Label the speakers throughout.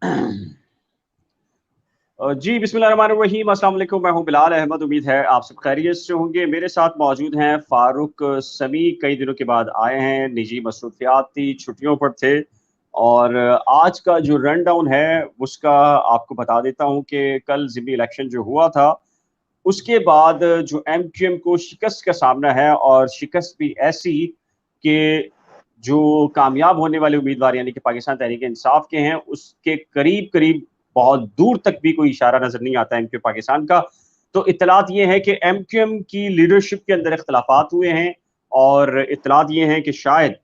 Speaker 1: जी बिस्मिल्लाहिर्रहमानिर्रहीम, अस्सलाम वालेकुम। मैं हूं बिलाल अहमद। उम्मीद है आप सब खैरियत से होंगे। मेरे साथ मौजूद हैं फारूक समी। कई दिनों के बाद आए हैं, निजी मसरूफियात थी, छुट्टियों पर थे। और आज का जो रन डाउन है उसका आपको बता देता हूं कि कल ज़िमनी इलेक्शन जो हुआ था उसके बाद जो एमक्यूएम को शिकस्त का सामना है, और शिकस्त भी ऐसी कि जो कामयाब होने वाले उम्मीदवार यानी कि पाकिस्तान तहरीक इंसाफ के हैं उसके करीब करीब बहुत दूर तक भी कोई इशारा नजर नहीं आता एमक्यूएम पाकिस्तान का। तो इत्तलात ये है कि एमक्यूएम की लीडरशिप के अंदर इख्तलाफात हुए हैं, और इत्तलात ये हैं कि शायद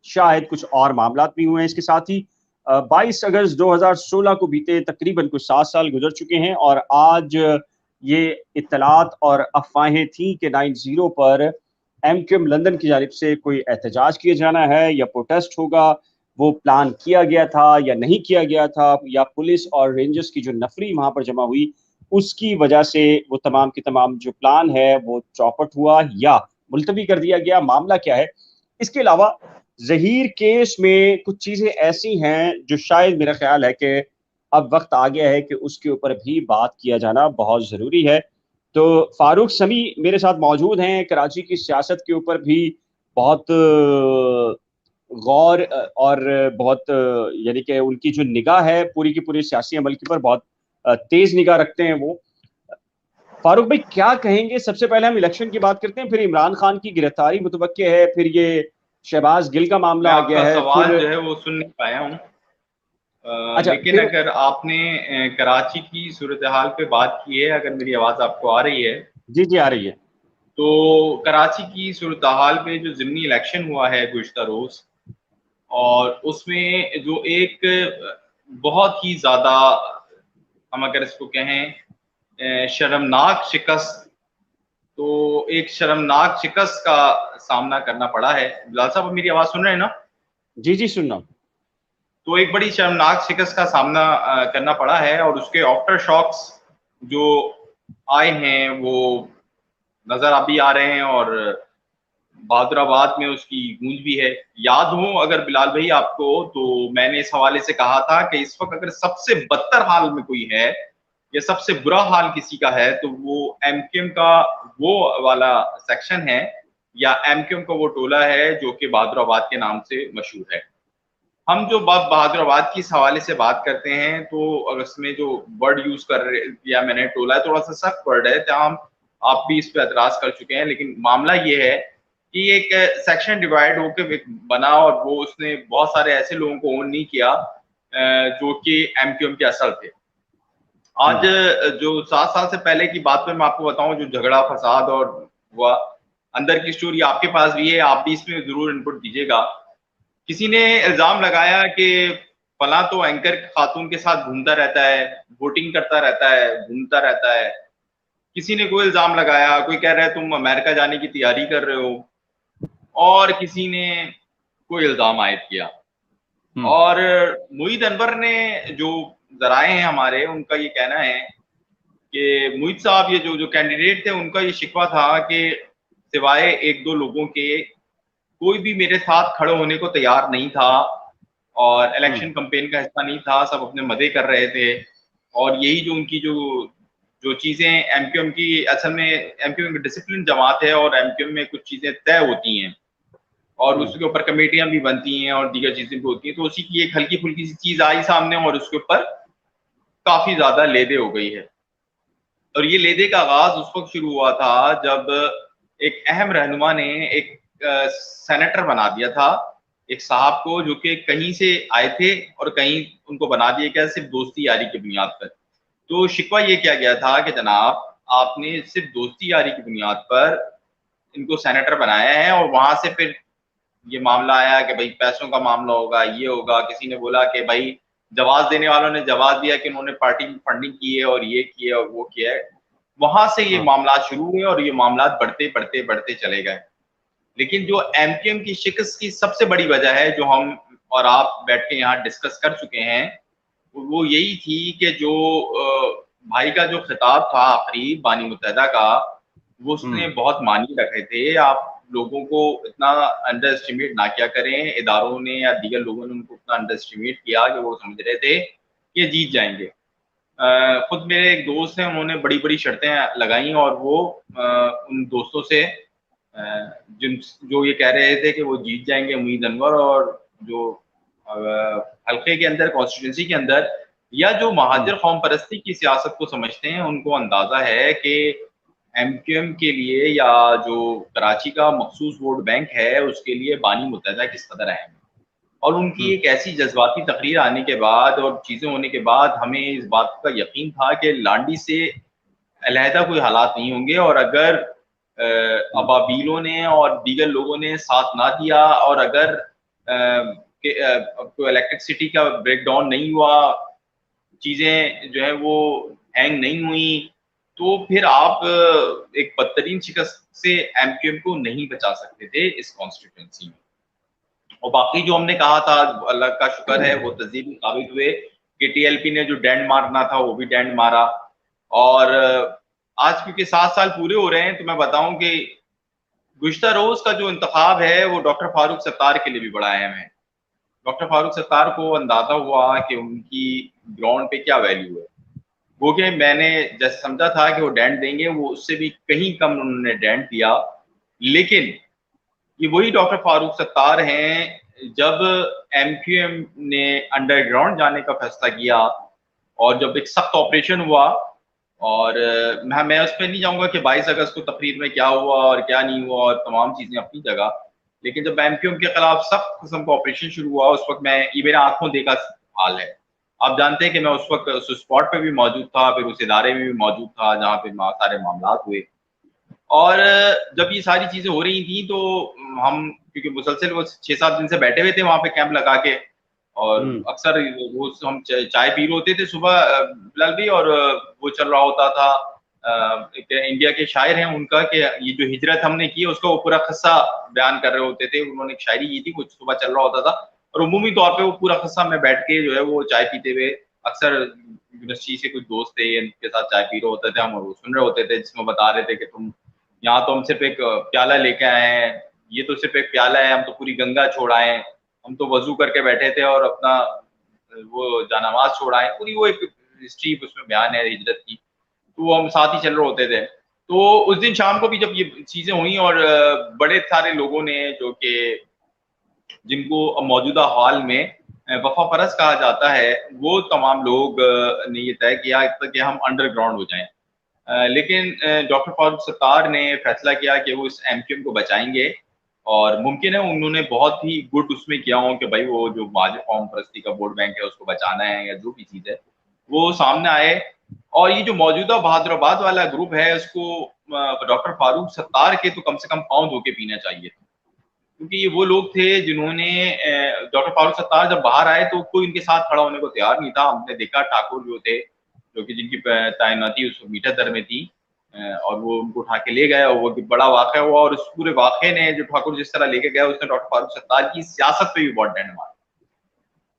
Speaker 1: शायद कुछ और मामला भी हुए हैं इसके साथ ही। 22 अगस्त 2016 को बीते तकरीबन कुछ 7 साल गुजर चुके हैं, और आज ये इत्तलात और अफवाहें थी कि 9-0 पर एमक्यूएम लंदन की जानिब से कोई एहतजाज किया जाना है या प्रोटेस्ट होगा। वो प्लान किया गया था या नहीं किया गया था, या पुलिस और रेंजर्स की जो नफरी वहां पर जमा हुई उसकी वजह से वो तमाम की तमाम जो प्लान है वो चौपट हुआ या मुलतवी कर दिया गया, मामला क्या है। इसके अलावा जहीर केस में कुछ चीजें ऐसी हैं जो शायद मेरा ख्याल है कि अब वक्त आ गया है कि उसके ऊपर भी बात किया जाना बहुत जरूरी है। तो फारूक समी मेरे साथ मौजूद हैं। कराची की सियासत के ऊपर भी बहुत गौर और बहुत यानी कि उनकी जो निगाह है पूरी की पूरी सियासी अमल के ऊपर बहुत तेज निगाह रखते हैं वो। फारूक भाई क्या कहेंगे? सबसे पहले हम इलेक्शन की बात करते हैं, फिर इमरान खान की गिरफ्तारी मुतवक्के है, फिर ये शहबाज गिल का
Speaker 2: मैं
Speaker 1: मामला आ गया
Speaker 2: आपका
Speaker 1: है,
Speaker 2: सवाल
Speaker 1: फिर
Speaker 2: जो है वो सुन नहीं पाया हूँ।
Speaker 1: अच्छा
Speaker 2: लेकिन
Speaker 1: फिर
Speaker 2: अगर आपने कराची की सूरत हाल पे बात की है, अगर मेरी आवाज़ आपको आ रही है,
Speaker 1: जी जी आ रही है।
Speaker 2: तो कराची की सूरत हाल पे जो ज़िमनी इलेक्शन हुआ है गुज़श्ता रोज़, और उसमें जो एक बहुत ही ज़्यादा, हम अगर इसको कहें, शर्मनाक शिकस्त, तो एक शर्मनाक शिकस्त का सामना करना पड़ा है। बिलाल साहब, मेरी आवाज़ सुन रहे हैं ना?
Speaker 1: जी जी सुनना।
Speaker 2: तो एक बड़ी शर्मनाक शिकस्त का सामना करना पड़ा है, और उसके आफ्टर शॉक्स जो आए हैं वो नजर अभी आ रहे हैं, और बहादुराबाद में उसकी गूंज भी है। याद हो अगर बिलाल भाई आपको, तो मैंने इस हवाले से कहा था कि इस वक्त अगर सबसे बदतर हाल में कोई है या सबसे बुरा हाल किसी का है तो वो एमक्यूएम का वो वाला सेक्शन है, या एमक्यूएम का वो टोला है जो कि बहादुराबाद के नाम से मशहूर है। हम जो बहादुराबाद की इस हवाले से बात करते हैं, तो अगर इसमें जो वर्ड यूज कर रहे या मैंने टोला है, थोड़ा सा सख्त वर्ड है, जहाँ आप भी इस पे एतराज कर चुके हैं, लेकिन मामला ये है कि एक सेक्शन डिवाइड होकर बना, और वो उसने बहुत सारे ऐसे लोगों को ओन नहीं किया जो कि एमक्यूएम के असल थे। आज
Speaker 1: हम्म।
Speaker 2: जो 7 साल से पहले की बात में मैं आपको बताऊं, जो झगड़ा फसाद और हुआ, अंदर की स्टोरी आपके पास भी है, आप भी इसमें जरूर इनपुट दीजिएगा। किसी ने इल्जाम लगाया कि फला तो एंकर खातून के साथ घूमता रहता है, वोटिंग करता रहता है, घूमता रहता है। किसी ने कोई इल्जाम लगाया, कोई कह रहा है तुम अमेरिका जाने की तैयारी कर रहे हो, और किसी ने कोई इल्जाम आयद किया।
Speaker 1: हम्म।
Speaker 2: और मुईद अनवर ने, जो जराए हैं हमारे, उनका ये कहना है कि मुईद साहब, ये जो जो कैंडिडेट थे, उनका ये शिकवा था कि सिवाय एक दो लोगों के कोई भी मेरे साथ खड़े होने को तैयार नहीं था, और
Speaker 1: हम्म।
Speaker 2: इलेक्शन कंपेन का हिस्सा नहीं था, सब अपने मजे कर रहे थे। और यही जो उनकी जो जो चीजें एमक्यूएम की, असल में एमक्यूएम की डिसिप्लिन जमात है, और एमक्यूएम में कुछ चीजें तय होती हैं, और
Speaker 1: हम्म।
Speaker 2: उसके ऊपर कमेटियां भी बनती हैं और दीगर चीजें भी होती हैं, तो उसी की एक हल्की फुल्की सी चीज आई सामने, और उसके ऊपर काफी ज्यादा लेदे हो गई है। और ये लेदे का आगाज उस वक्त शुरू हुआ था जब एक अहम रहनुमा ने एक सेनेटर बना दिया था एक साहब को, जो कि कहीं से आए थे, और कहीं उनको बना दिया गया सिर्फ दोस्ती यारी की बुनियाद पर। तो शिकवा ये किया गया था कि जनाब, आपने सिर्फ दोस्ती यारी की बुनियाद पर इनको सेनेटर बनाया है, और वहां से फिर ये मामला आया कि भाई पैसों का मामला होगा, ये होगा। किसी ने बोला कि भाई जवाब देने वालों ने जवाब दिया कि उन्होंने पार्टी में फंडिंग की है, और ये किया और वो किया है। वहां से ये
Speaker 1: हाँ।
Speaker 2: मामला शुरू हुए, और ये मामला बढ़ते बढ़ते बढ़ते चले गए। लेकिन जो एमक्यूएम की शिकस्त की सबसे बड़ी वजह है, जो हम और आप बैठ के यहाँ डिस्कस कर चुके हैं, वो यही थी कि जो भाई का जो खिताब था आखिरी बानी मुत्तहदा का, वो उसने
Speaker 1: हम्म।
Speaker 2: बहुत मानी रखे थे। आप लोगों को इतना अंडर एस्टिमेट ना किया करें, इदारों ने या दीगर लोगों ने उनको इतना अंडर एस्टिमेट किया कि वो समझ रहे थे कि जीत जाएंगे। खुद मेरे एक दोस्त हैं, उन्होंने बड़ी बड़ी शर्तें लगाई और वो उन दोस्तों से जिन जो ये कह रहे थे कि वो जीत जाएंगे, उम्मीद अनवर और जो हल्के के अंदर, कॉन्स्टिट्यूंसी के अंदर, या जो महाजिर कौम परस्ती की सियासत को समझते हैं, उनको अंदाजा है कि एमक्यूएम के लिए या जो कराची का मखसूस वोट बैंक है उसके लिए बानी मुत्तहदा किस कदर अहम है। और उनकी एक ऐसी जज्बाती तकरीर आने के बाद और चीज़ें होने के बाद हमें इस बात का यकीन था कि लांडी से अलहदा कोई हालात नहीं होंगे, और अगर अबाबीलों ने और दीगर लोगों ने साथ ना दिया और अगर कोई इलेक्ट्रिसिटी का ब्रेकडाउन नहीं हुआ, चीज़ें जो है वो हैंग नहीं हुई, तो फिर आप एक बदतरीन शिकस्त से एमक्यूएम को नहीं बचा सकते थे इस कॉन्स्टिट्यूंसी में। और बाकी जो हमने कहा था, अल्लाह का शुक्र है वो तस्दीक साबित हुए कि टीएलपी ने जो डैंड मारना था वो भी डैंड मारा। और आज क्योंकि 7 साल पूरे हो रहे हैं तो मैं बताऊं कि गुज़िश्ता रोज का जो इंतखाब है वो डॉक्टर फारूक सत्तार के लिए भी बड़ा अहम है। डॉक्टर फारूक सत्तार को अंदाजा हुआ कि उनकी ग्राउंड पे क्या वैल्यू है, वो कि मैंने जैसे समझा था कि वो डैंड देंगे, वो उससे भी कहीं कम उन्होंने डैंड दिया। लेकिन ये वही डॉक्टर फारूक सत्तार हैं जब एमक्यूएम ने अंडरग्राउंड जाने का फैसला किया और जब एक सख्त ऑपरेशन हुआ, और मैं उस पर नहीं जाऊंगा कि 22 अगस्त को तकरीर में क्या हुआ और क्या नहीं हुआ और तमाम चीज़ें अपनी जगह, लेकिन जब एमक्यूएम के खिलाफ सख्त किस्म का ऑपरेशन शुरू हुआ उस वक्त ये मेरे आंखों देखा हाल है। आप जानते हैं कि मैं उस वक्त उस स्पॉट पे भी मौजूद था, फिर उस इदारे में भी मौजूद था जहाँ पे सारे मामला हुए। और जब ये सारी चीज़ें हो रही थी तो हम क्योंकि मुसलसल वो 6-7 दिन से बैठे हुए थे वहाँ पे कैंप लगा के, और अक्सर रोज हम चाय पी रहे होते थे सुबह बिलाल भी, और वो चल रहा होता था एक इंडिया के शायर हैं उनका कि ये जो हिजरत हमने की है उसका वो पूरा किस्सा बयान कर रहे होते थे। उन्होंने एक शायरी की थी, कुछ सुबह चल रहा होता था और उमूमी तौर पे वो पूरा किस्सा में बैठ के जो है वो चाय पीते हुए, अक्सर यूनिवर्सिटी से कुछ दोस्त थे इनके साथ चाय पी रहे होते थे हम, और वो सुन रहे होते थे जिसमें बता रहे थे कि तुम यहाँ तो हम सिर्फ एक प्याला लेके आए हैं, ये तो सिर्फ एक प्याला है, हम तो पूरी गंगा छोड़ आए हैं, हम तो वजू करके बैठे थे और अपना वो जानमाज छोड़ आए। पूरी वो एक हिस्ट्री उसमें बयान है हिजरत की, तो वो हम साथ ही चल रहे होते थे। तो उस दिन शाम को भी जब ये चीज़ें हुई और बड़े सारे लोगों ने जो कि जिनको मौजूदा हाल में वफा परस कहा जाता है, वो तमाम लोग ने ये तय किया कि हम अंडरग्राउंड हो जाएं। लेकिन डॉक्टर फारूक सत्तार ने फैसला किया कि वो इस एमक्यूएम को बचाएंगे, और मुमकिन है उन्होंने बहुत ही गुड उसमें किया हो कि भाई वो जो महाजिर कौम परस्ती का वोट बैंक है उसको बचाना है या जो भी चीज़ है वो सामने आए। और ये जो मौजूदा बहादुराबाद वाला ग्रुप है उसको डॉक्टर फारूक सत्तार के तो कम से कम पाँव धो के पीना चाहिए, क्योंकि ये वो लोग थे जिन्होंने डॉक्टर फारूक सत्तार जब बाहर आए तो कोई उनके साथ खड़ा होने को तैयार नहीं था। हमने देखा ठाकुर जो थे, जो कि जिनकी तैनाती उस मीठा दर में थी, और वो उनको उठा के ले गए और वो बड़ा वाक़या हुआ, और उस पूरे वाक़े ने जो ठाकुर जिस तरह लेके गया उसने डॉक्टर फारूक सत्तार की सियासत पे भी बहुत डंड मारा।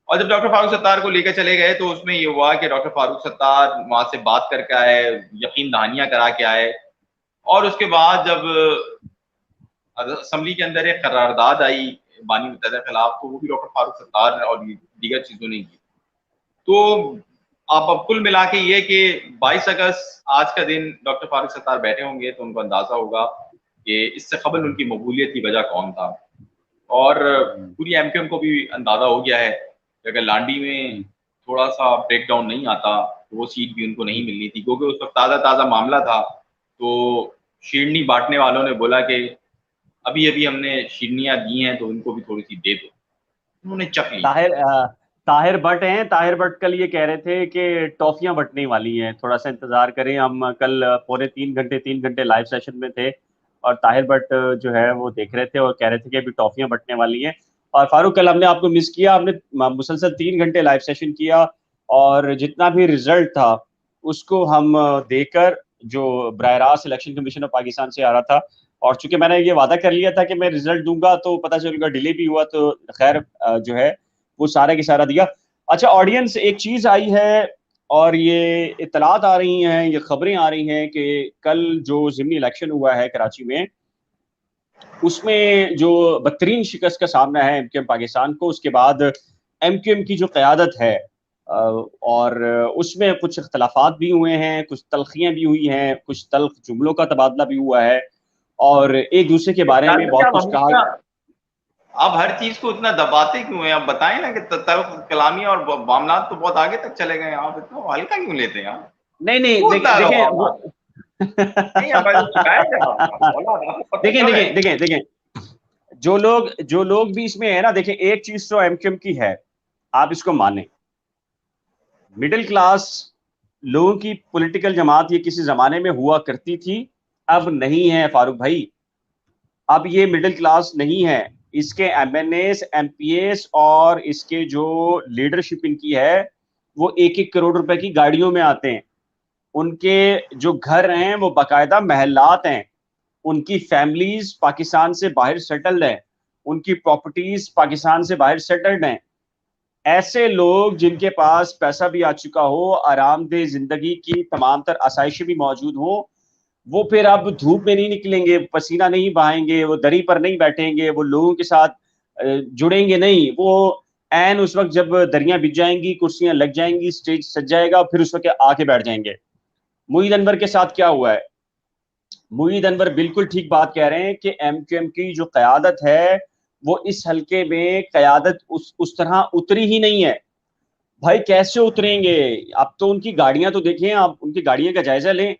Speaker 2: और जब डॉक्टर फारूक सत्तार को लेकर चले गए तो उसमें ये हुआ कि डॉक्टर फारूक सत्तार वहां से बात करके आए, यकीन दहानियां करा के आए, और उसके बाद जब असम्बली के अंदर एक करारदाद आई बानी मुत्तहदा के खिलाफ, तो वो भी डॉक्टर फारूक सत्तार और दीगर चीजों ने की। तो आप अब कुल मिला के ये कि 22 अगस्त आज का दिन डॉक्टर फारूक सत्तार बैठे होंगे तो उनको अंदाजा होगा कि इससे कबल उनकी मकबूलियत की वजह कौन था। और पूरी एमक्यूएम को भी अंदाजा हो गया है कि अगर लांडी में थोड़ा सा ब्रेकडाउन नहीं आता तो वो सीट भी उनको नहीं मिलनी थी, क्योंकि उस वक्त ताज़ा मामला था। तो शीरनी बांटने वालों ने बोला कि अभी अभी हमने शीरनियाँ दी हैं तो उनको भी थोड़ी सी दे दो, उन्होंने चख ली।
Speaker 1: ताहिर भट्ट हैं, ताहिर भट्ट कल ये कह रहे थे कि टॉफियां बंटने वाली हैं, थोड़ा सा इंतजार करें। हम कल पौने 3 घंटे लाइव सेशन में थे और ताहिर भट्ट जो है वो देख रहे थे और कह रहे थे कि अभी टॉफियां बंटने वाली हैं। और फारूक कल हमने आपको मिस किया, हमने मुसलसल 3 घंटे लाइव सेशन किया और जितना भी रिजल्ट था उसको हम देकर जो बराह रास्त इलेक्शन कमीशन ऑफ पाकिस्तान से आ रहा था, और चूंकि मैंने ये वादा कर लिया था कि मैं रिजल्ट दूंगा तो पता चलेगा डिले भी हुआ, तो खैर जो है वो सारा की सारा दिया। अच्छा ऑडियंस, एक चीज आई है और ये इतलात आ रही हैं, ये खबरें आ रही हैं कि कल जो ज़िमनी इलेक्शन हुआ है कराची में, उसमें जो बदतरीन शिकस्त का सामना है एमक्यूएम पाकिस्तान को, उसके बाद एमक्यूएम की जो क़यादत है और उसमें कुछ इख्तलाफात भी हुए हैं, कुछ तल्खियां भी हुई हैं, कुछ तल्ख जुमलों का तबादला भी हुआ है, और एक दूसरे के बारे में बहुत
Speaker 2: आप
Speaker 1: कुछ कहा।
Speaker 2: हमेशा आप हर चीज को इतना दबाते क्यों हैं? आप बताएं ना कि तल्ख कलामी और मामला तो बहुत आगे तक चले गए, आप इतना हल्का क्यों लेते हैं आप?
Speaker 1: नहीं नहीं,
Speaker 2: क्यों इतना
Speaker 1: देखें वो
Speaker 2: मामला? नहीं, हमारी शिकायत है आपका औलाद, आपको पता
Speaker 1: देखें
Speaker 2: चले।
Speaker 1: देखें देखें देखें, जो लोग भी इसमें है ना, देखें एक चीज तो एमक्यूएम की है, आप इसको माने, मिडिल क्लास लोगों की पॉलिटिकल जमात ये किसी जमाने में हुआ करती थी, अब नहीं है फारूक भाई। अब ये मिडिल क्लास नहीं है। इसके एमएनएस एमपीएस और इसके जो लीडरशिप इनकी है, वो 1-1 करोड़ रुपए की गाड़ियों में आते हैं। उनके जो घर हैं वो बाकायदा महल्लात हैं। उनकी फैमिलीज पाकिस्तान से बाहर सेटल्ड हैं। उनकी प्रॉपर्टीज पाकिस्तान से बाहर सेटल्ड हैं। ऐसे लोग जिनके पास पैसा भी आ चुका हो, आरामदेह जिंदगी की तमाम तर आसाइशें भी मौजूद हो, वो फिर अब धूप में नहीं निकलेंगे, पसीना नहीं बहाएंगे, वो दरी पर नहीं बैठेंगे, वो लोगों के साथ जुड़ेंगे नहीं। वो एन उस वक्त जब दरियां बिछ जाएंगी, कुर्सियां लग जाएंगी, स्टेज सज जाएगा, फिर उस वक्त आके बैठ जाएंगे। मुईद अनवर के साथ क्या हुआ है? मुईद अनवर बिल्कुल ठीक बात कह रहे हैं कि एमक्यूएम की जो कयादत है, वो इस हल्के में कयादत उस तरह उतरी ही नहीं है। भाई कैसे उतरेंगे? अब तो उनकी गाड़ियां तो देखें, आप उनकी गाड़ियां का जायजा लें।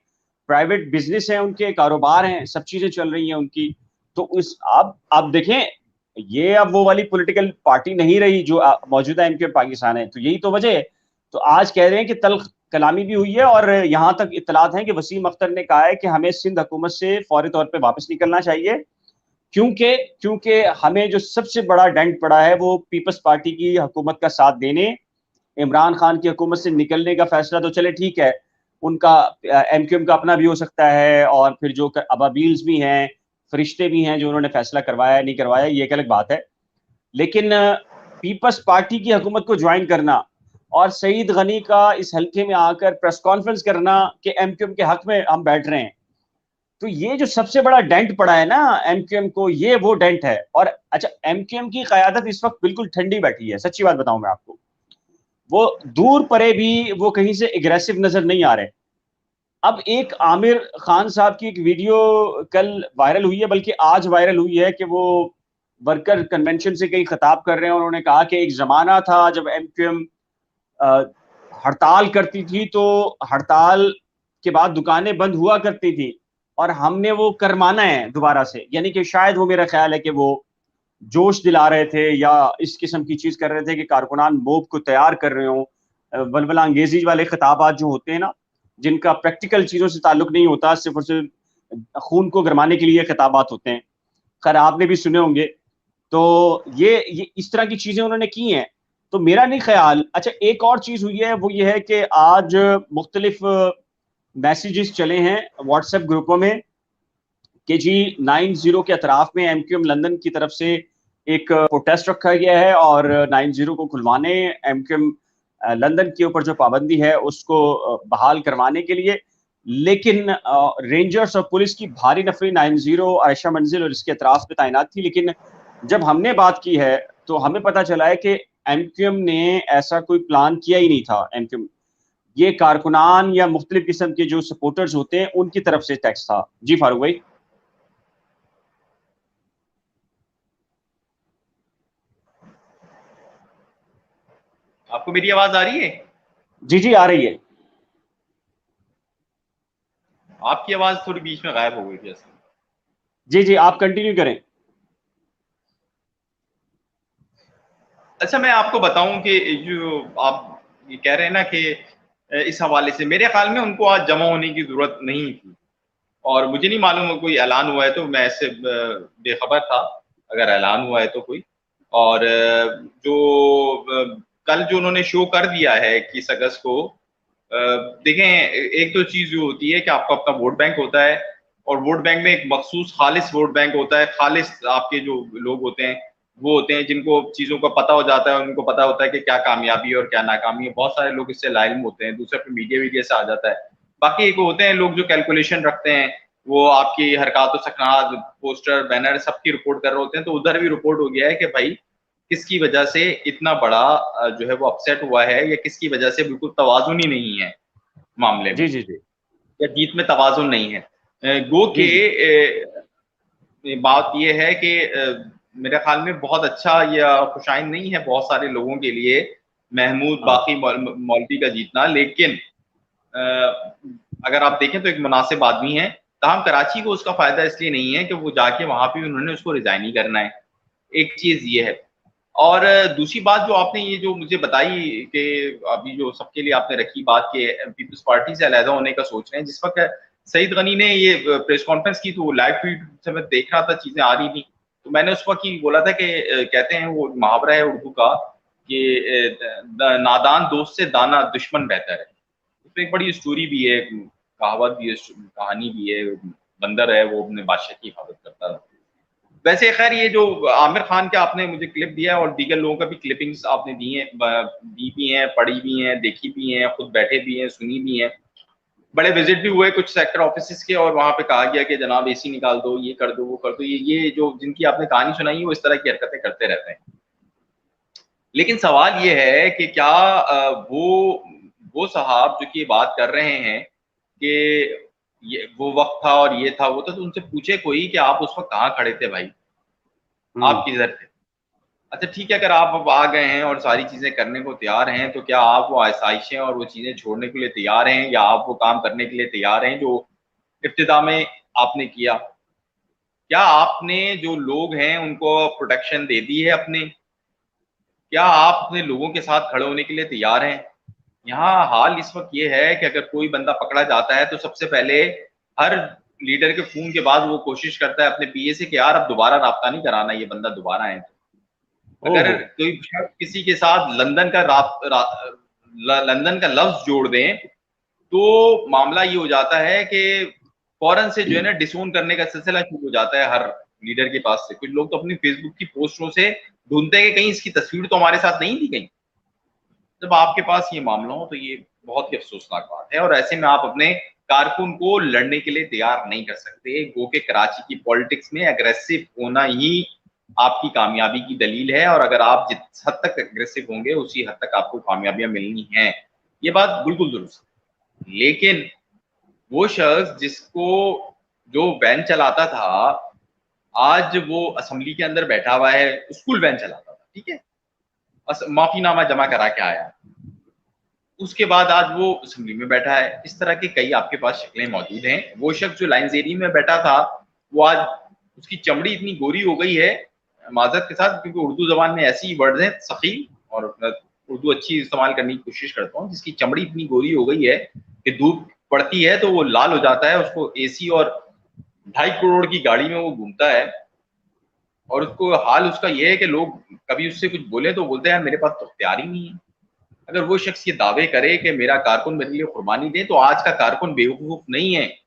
Speaker 1: प्राइवेट बिजनेस है उनके, कारोबार हैं, सब चीजें चल रही हैं उनकी। तो उस आप देखें, ये अब वो वाली पॉलिटिकल पार्टी नहीं रही जो मौजूदा इनके पाकिस्तान है। तो यही तो वजह है। तो आज कह रहे हैं कि तल्ख कलामी भी हुई है, और यहां तक इत्तलात हैं कि वसीम अख्तर ने कहा है कि हमें सिंध हुकूमत से फौरी तौर पर वापस निकलना चाहिए, क्योंकि क्योंकि हमें जो सबसे बड़ा डेंट पड़ा है वो पीपल्स पार्टी की हुकूमत का साथ देने, इमरान खान की हुकूमत से निकलने का फैसला तो चले ठीक है, उनका एमक्यूएम का अपना भी हो सकता है, और फिर जो अबाबील्स भी हैं, फरिश्ते भी हैं जो उन्होंने फैसला करवाया नहीं करवाया, ये एक अलग बात है। लेकिन पीपल्स पार्टी की हुकूमत को ज्वाइन करना और सईद गनी का इस हल्के में आकर प्रेस कॉन्फ्रेंस करना कि एमक्यूएम के हक में हम बैठ रहे हैं, तो ये जो सबसे बड़ा डेंट पड़ा है ना एमक्यूएम को, ये वो डेंट है। और अच्छा, एमक्यूएम की कयादत इस वक्त बिल्कुल ठंडी बैठी है, सच्ची बात बताऊं मैं आपको। वो दूर परे भी वो कहीं से एग्रेसिव नजर नहीं आ रहे। अब एक आमिर खान साहब की एक वीडियो कल वायरल हुई है, बल्कि आज वायरल हुई है, कि वो वर्कर कन्वेंशन से कहीं खिताब कर रहे हैं। उन्होंने कहा कि एक जमाना था जब एमक्यूएम हड़ताल करती थी, तो हड़ताल के बाद दुकानें बंद हुआ करती थी, और हमने वो करवाना है दोबारा से। यानी कि शायद वो, मेरा ख्याल है कि वो जोश दिला रहे थे या इस किस्म की चीज कर रहे थे कि कारकुनान मोब को तैयार कर रहे हो। वलवला अंगेजी वाले खिताबात जो होते हैं ना, जिनका प्रैक्टिकल चीजों से ताल्लुक नहीं होता, सिर्फ और सिर्फ खून को गरमाने के लिए खिताबात होते हैं, खैर आपने भी सुने होंगे। तो ये इस तरह की चीजें उन्होंने की हैं। तो मेरा नहीं ख्याल। अच्छा, एक और चीज हुई है, वो ये है कि आज मुख्तलिफ मैसेजेस चले हैं व्हाट्सएप ग्रुपों में कि जी 9-0 के अतराफ में एमक्यूएम लंदन की तरफ से एक प्रोटेस्ट रखा गया है, और 9-0 को खुलवाने, एमक्यूएम लंदन के ऊपर जो पाबंदी है उसको बहाल करवाने के लिए। लेकिन रेंजर्स और पुलिस की भारी नफरी 9-0 आयशा मंजिल और इसके अतराफ में तैनात थी। लेकिन जब हमने बात की है तो हमें पता चला है कि एमक्यूएम ने ऐसा कोई प्लान किया ही नहीं था। एमक्यूएम, ये कारकुनान या मुख्तलिफ किस्म के जो सपोर्टर्स होते हैं उनकी तरफ से टैक्स था। जी फारूक भाई।
Speaker 2: आपको मेरी आवाज आ रही है?
Speaker 1: जी जी, आ रही है।
Speaker 2: आपकी आवाज थोड़ी बीच में गायब हो गई जैसे।
Speaker 1: जी जी, आप कंटिन्यू करें।
Speaker 2: अच्छा, मैं आपको बताऊं कि जो आप ये कह रहे हैं ना कि इस हवाले से मेरे ख्याल में उनको आज जमा होने की जरूरत नहीं थी, और मुझे नहीं मालूम कोई ऐलान हुआ है तो मैं इससे बेखबर था अगर ऐलान हुआ है तो कोई। और जो कल जो उन्होंने शो कर दिया है 21 अगस्त को, देखें, एक तो चीज जो होती है कि आपका अपना वोट बैंक होता है, और वोट बैंक में एक मखसूस खालिस वोट बैंक होता है। खालिस आपके जो लोग होते हैं वो होते हैं जिनको चीजों का पता हो जाता है, उनको पता होता है कि क्या कामयाबी है और क्या नाकामी है। बहुत सारे लोग इससे लाइम होते हैं, दूसरे पे मीडिया वीडिया से आ जाता है। बाकी एक होते हैं लोग जो कैलकुलेशन रखते हैं, वो आपकी हरकत सकनात, पोस्टर, बैनर सबकी रिपोर्ट कर रहे होते हैं। तो उधर भी रिपोर्ट हो गया है कि भाई किसकी वजह से इतना बड़ा जो है वो अपसेट हुआ है, या किसकी वजह से बिल्कुल तवाजुन ही नहीं है मामले में,
Speaker 1: जी जी जी
Speaker 2: या जीत में तवाजुन नहीं है। गो
Speaker 1: जी
Speaker 2: के बात ये है कि मेरे ख्याल में बहुत अच्छा या खुशाइन नहीं है बहुत सारे लोगों के लिए महमूद
Speaker 1: हाँ
Speaker 2: बाकी मौलवी का जीतना, लेकिन अगर आप देखें तो एक मुनासिब आदमी है। तमाम कराची को उसका फायदा इसलिए नहीं है कि वो जाके वहां पे उन्होंने उसको रिजाइन ही करना है, एक चीज ये है। और दूसरी बात जो आपने ये जो मुझे बताई कि अभी जो सबके लिए आपने रखी बात के पीपल्स पार्टी से अलहदा होने का सोच रहे हैं, जिस वक्त सईद गनी ने ये प्रेस कॉन्फ्रेंस की तो लाइव फीड से मैं देख रहा था, चीजें आ रही थी, तो मैंने उस वक्त ही बोला था कि कहते हैं वो मुहावरा है उर्दू का कि नादान दोस्त से दाना दुश्मन बेहतर है। उसमें एक बड़ी स्टोरी भी है, कहावत भी है, कहानी भी है। बंदर है वो अपने बादशाह की हिफाजत करता था। वैसे खैर ये जो आमिर खान का आपने मुझे क्लिप दिया है और दीगर लोगों का भी क्लिपिंग्स आपने दी भी हैं, पढ़ी भी हैं, देखी भी हैं, खुद बैठे भी हैं, सुनी भी हैं। बड़े विजिट भी हुए कुछ सेक्टर ऑफिस के, और वहां पे कहा गया कि जनाब एसी निकाल दो, ये कर दो, वो कर दो। ये जो जिनकी आपने कहानी सुनाई है वो इस तरह की हरकतें करते रहते हैं। लेकिन सवाल ये है कि क्या वो साहब जो कि बात कर रहे हैं कि ये वो वक्त था और ये था वो था, तो उनसे पूछे कोई कि आप उस वक्त कहाँ खड़े थे भाई, आप किधर थे? अच्छा ठीक है, अगर आप अब आ गए हैं और सारी चीजें करने को तैयार हैं, तो क्या आप वो आसाइशें और वो चीजें छोड़ने के लिए तैयार हैं, या आप वो काम करने के लिए तैयार हैं जो इब्तिदा में आपने किया? क्या आपने जो लोग हैं उनको प्रोटेक्शन दे दी है अपने? क्या आप अपने लोगों के साथ खड़े होने के लिए तैयार हैं? यहाँ हाल इस वक्त ये है कि अगर कोई बंदा पकड़ा जाता है तो सबसे पहले हर लीडर के खून के बाद वो कोशिश करता है अपने पीए से कि यार अब दोबारा राब्ता नहीं कराना, ये बंदा दोबारा है। अगर
Speaker 1: ओहो
Speaker 2: कोई शख्स किसी के साथ लंदन का लफ्ज जोड़ दें तो मामला ये हो जाता है कि फौरन से जो है ना डिसोन करने का सिलसिला शुरू हो जाता है हर लीडर के पास से। कुछ लोग तो अपनी फेसबुक की पोस्टों से ढूंढते हैं कि कहीं इसकी तस्वीर तो हमारे साथ नहीं दी गई। जब आपके पास ये मामला हो तो ये बहुत ही अफसोसनाक बात है, और ऐसे में आप अपने कारकुन को लड़ने के लिए तैयार नहीं कर सकते। गो के कराची की पॉलिटिक्स में अग्रेसिव होना ही आपकी कामयाबी की दलील है, और अगर आप जिस हद तक अग्रेसिव होंगे उसी हद तक आपको कामयाबियां मिलनी हैं, ये बात बिल्कुल दुरुस्त है। लेकिन वो शख्स जिसको जो वैन चलाता था, आज वो असेंबली के अंदर बैठा हुआ है, स्कूल वैन चलाता था, ठीक है, माफीनामा जमा करा के आया, उसके बाद आज वो असेंबली में बैठा है। इस तरह के कई आपके पास शक्लें मौजूद हैं। वो शख्स जो लाइन्स एरिया में बैठा था, वो आज उसकी चमड़ी इतनी गोरी हो गई है, माजरत के साथ, क्योंकि उर्दू जबान में ऐसी वर्ड है सखी, और उर्दू अच्छी इस्तेमाल करने की कोशिश करता हूँ, जिसकी चमड़ी इतनी गोरी हो गई है कि धूप पड़ती है तो वो लाल हो जाता है, उसको एसी और 2.5 करोड़ की गाड़ी में वो घूमता है, और उसको हाल उसका ये है कि लोग कभी उससे कुछ बोले तो बोलते हैं मेरे पास तो इख्तियार ही नहीं है। अगर वो शख्स ये दावे करे कि मेरा कारकुन मेरे लिए कुर्बानी दे, तो आज का कारकुन बेवकूफ नहीं है।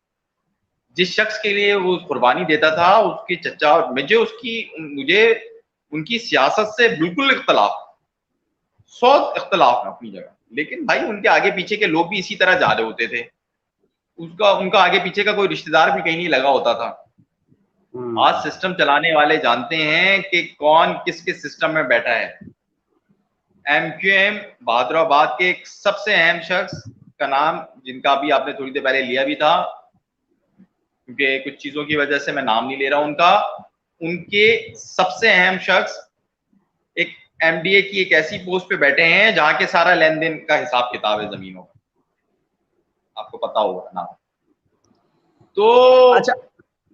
Speaker 2: जिस शख्स के लिए वो कुर्बानी देता था उसके चचा, और मुझे उनकी सियासत से बिल्कुल इख्तलाफ, 100 इख्तलाफ है अपनी जगह, लेकिन भाई उनके आगे पीछे के लोग भी इसी तरह जा रहे होते थे। उनका आगे पीछे का कोई रिश्तेदार भी कहीं नहीं लगा होता था। आज सिस्टम चलाने वाले जानते हैं कि कौन किस किस सिस्टम में बैठा है। एमक्यूएम बहादुराबाद के एक सबसे अहम शख्स का नाम, जिनका भी आपने थोड़ी देर पहले लिया भी था, क्योंकि कुछ चीजों की वजह से मैं नाम नहीं ले रहा उनका, उनके सबसे अहम शख्स एक एमडीए की एक ऐसी पोस्ट पे बैठे हैं जहां के सारा लेन देन का हिसाब किताब है जमीनों का, आपको पता होगा ना? तो
Speaker 1: अच्छा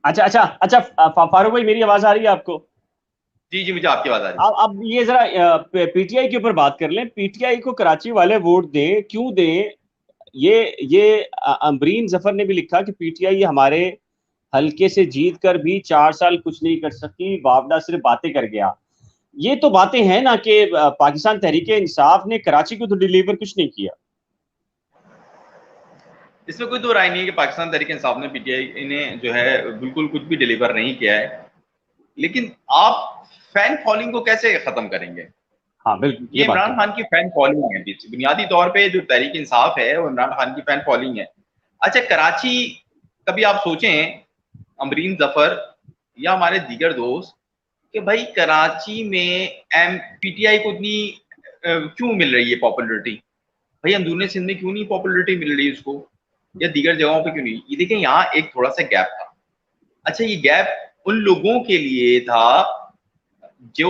Speaker 1: अच्छा अच्छा अच्छा फारूक भाई, मेरी आवाज आ रही है आपको?
Speaker 2: जी जी, मुझे आपकी आवाज आ रही है।
Speaker 1: अब ये जरा पीटीआई के ऊपर बात कर लें। पीटीआई को कराची वाले वोट दें, क्यों दें? ये अमरीन जफर ने भी लिखा कि पीटीआई हमारे हल्के से जीत कर भी 4 साल कुछ नहीं कर सकी, बावड़ा सिर्फ बातें कर गया। ये तो बातें हैं ना कि पाकिस्तान तहरीक इंसाफ ने कराची को तो डिलीवर कुछ नहीं किया।
Speaker 2: इसमें कोई दो राय नहीं है कि पाकिस्तान तहरीक इंसाफ ने पीटीआई ने जो है बिल्कुल कुछ भी डिलीवर नहीं किया है, लेकिन आप फैन फॉलोइंग को कैसे खत्म करेंगे?
Speaker 1: हाँ बिल्कुल, ये
Speaker 2: ये
Speaker 1: बात तो
Speaker 2: इमरान खान की फैन फॉलोइंग है, बुनियादी तौर पे जो तहरीक इंसाफ है वो इमरान खान की फैन फॉलोइंग है। अच्छा, कराची कभी आप सोचें, अमरीन जफर या हमारे दीगर दोस्त कि भाई कराची में एम पीटीआई को इतनी क्यों मिल रही है पॉपुलरिटी? भाई अंदरूनी सिंध में क्यों नहीं पॉपुलरिटी मिल रही उसको, या दीगर जगहों पे क्यों नहीं? ये देखें, यहाँ एक थोड़ा सा गैप था। अच्छा, ये गैप उन लोगों के लिए था जो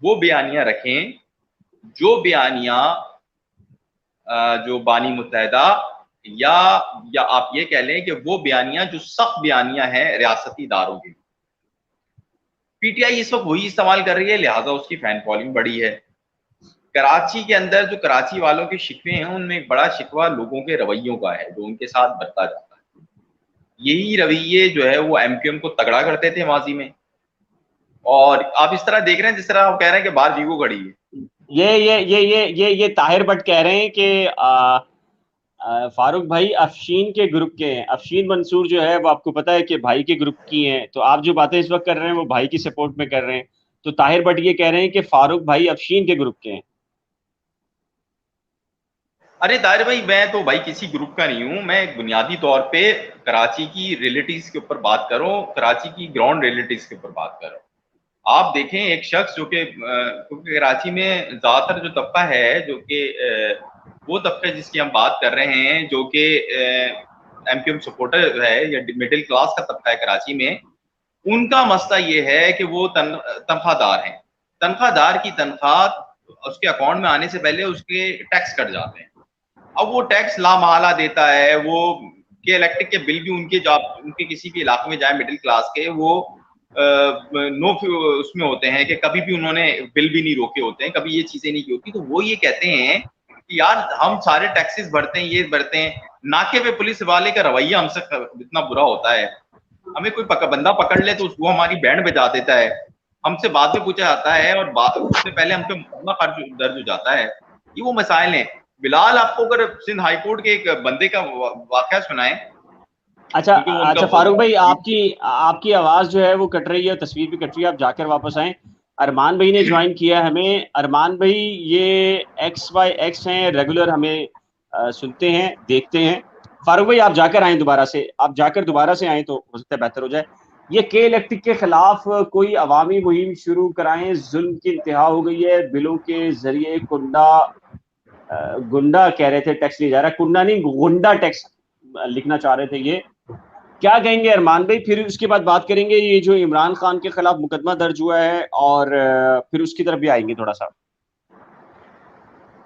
Speaker 2: वो बयानियां रखें, जो बयानियां जो बानी मुत्तहदा, या आप ये कह लें कि वो बयानियां जो सख्त बयानियां हैं रियासती इदारों की। पीटीआई इस वक्त वही इस्तेमाल कर रही है, लिहाजा उसकी फैन फॉलोइंग बढ़ी है। कराची के अंदर जो कराची वालों के शिकवे हैं, उनमें एक बड़ा शिकवा लोगों के रवैयों का है, जो उनके साथ बरता जाता है। यही रवैये जो है वो एमक्यूएम को तगड़ा करते थे माजी में, और आप इस तरह देख रहे हैं जिस तरह आप कह रहे हैं कि बाहर वीगो खड़ी है।
Speaker 1: ये ताहिर भट्ट कह रहे हैं कि फारूक भाई अफशीन के ग्रुप के हैं। अफशीन मंसूर जो है वो आपको पता है कि भाई के ग्रुप की हैं, तो आप जो बातें इस वक्त कर रहे हैं वो भाई की सपोर्ट में कर रहे हैं। तो ताहिर भट्ट ये कह रहे हैं कि फारूक भाई अफशीन के ग्रुप के हैं।
Speaker 2: अरे ताहिर भाई, मैं तो भाई किसी ग्रुप का नहीं हूं। मैं एक बुनियादी तौर पे कराची की रियलिटीज के ऊपर बात कर रहा हूं, कराची की ग्राउंड रियलिटीज के ऊपर बात कर रहा हूं। आप देखें, एक शख्स जो कि क्योंकि कराची में ज्यादातर जो तबका है, जो कि वो तबका जिसकी हम बात कर रहे हैं, जो कि एमक्यूएम सपोर्टर है या मिडिल क्लास का तबका है कराची में, उनका मसला ये है कि वो तनख्वाहदार हैं। तनख्वाहदार की तनख्वाह उसके अकाउंट में आने से पहले उसके टैक्स कट जाते हैं। अब वो टैक्स लामहला देता है, वो के इलेक्ट्रिक के बिल भी उनके जॉब उनके किसी भी इलाके में जाए मिडिल क्लास के, वो नो उसमें होते हैं कि कभी भी उन्होंने बिल भी नहीं रोके होते हैं, कभी ये चीजें नहीं की होती। तो वो ये कहते हैं कि यार हम सारे टैक्सेस भरते हैं, ये भरते हैं, नाके पे पुलिस वाले का रवैया हमसे इतना बुरा होता है, हमें कोई बंदा पकड़ ले तो वो हमारी बैंड बजा देता है, हमसे बाद में पूछा जाता है और उससे पहले हमसे मुकदमा दर्ज हो जाता है। ये वो मसाइल हैं। बिलाल, आपको अगर सिंध हाईकोर्ट के एक बंदे का वाकया सुनाए।
Speaker 1: अच्छा फारूक भाई, आपकी आपकी आवाज जो है वो कट रही है, तस्वीर भी कट रही है, आप जाकर वापस आए। अरमान भाई ने ज्वाइन किया है हमें। अरमान भाई ये XY हैं, रेगुलर हमें सुनते हैं, देखते हैं। फारूक भाई आप जाकर आए, दोबारा से आए तो हो सकता है बेहतर हो जाए। ये के इलेक्ट्रिक के खिलाफ कोई अवामी मुहिम शुरू कराएं, जुल्म की इंतहा हो गई है, बिलों के जरिए गुंडा कह रहे थे, टैक्स नहीं जा रहा, कुंडा नहीं गुंडा टैक्स लिखना चाह रहे थे। ये क्या कहेंगे अरमान भाई? फिर उसके बाद बात करेंगे ये जो इमरान खान के खिलाफ मुकदमा दर्ज हुआ है, और फिर उसकी तरफ भी आएंगे थोड़ा सा।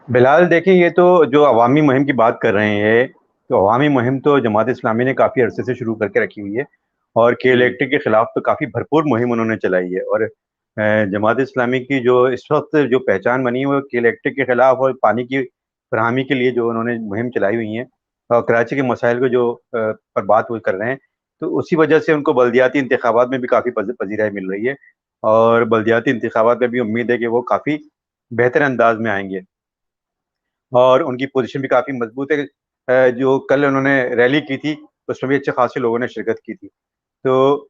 Speaker 3: बिलाल देखिए, ये तो जो अवामी मुहिम की बात कर रहे हैं, तो अवामी मुहिम तो जमात इस्लामी ने काफ़ी अरसे से शुरू करके रखी हुई है, और के इलेक्ट्रिक के खिलाफ तो काफ़ी भरपूर मुहिम उन्होंने चलाई है। और जमात इस्लामी की जो इस वक्त जो पहचान बनी है वो के इलेक्ट्रिक के खिलाफ और पानी की फरहमी के लिए जो उन्होंने मुहिम चलाई हुई है, और कराची के मसाइल को जो पर बात वो कर रहे हैं, तो उसी वजह से उनको बल्दियाती इंतखाबात में भी काफ़ी पजीराई मिल रही है, और बल्दियाती इंतखाबात में भी उम्मीद है कि वो काफ़ी बेहतर अंदाज में आएंगे, और उनकी पोजीशन भी काफ़ी मजबूत है। जो कल उन्होंने रैली की थी उसमें भी अच्छे खासे लोगों ने शिरकत की थी। तो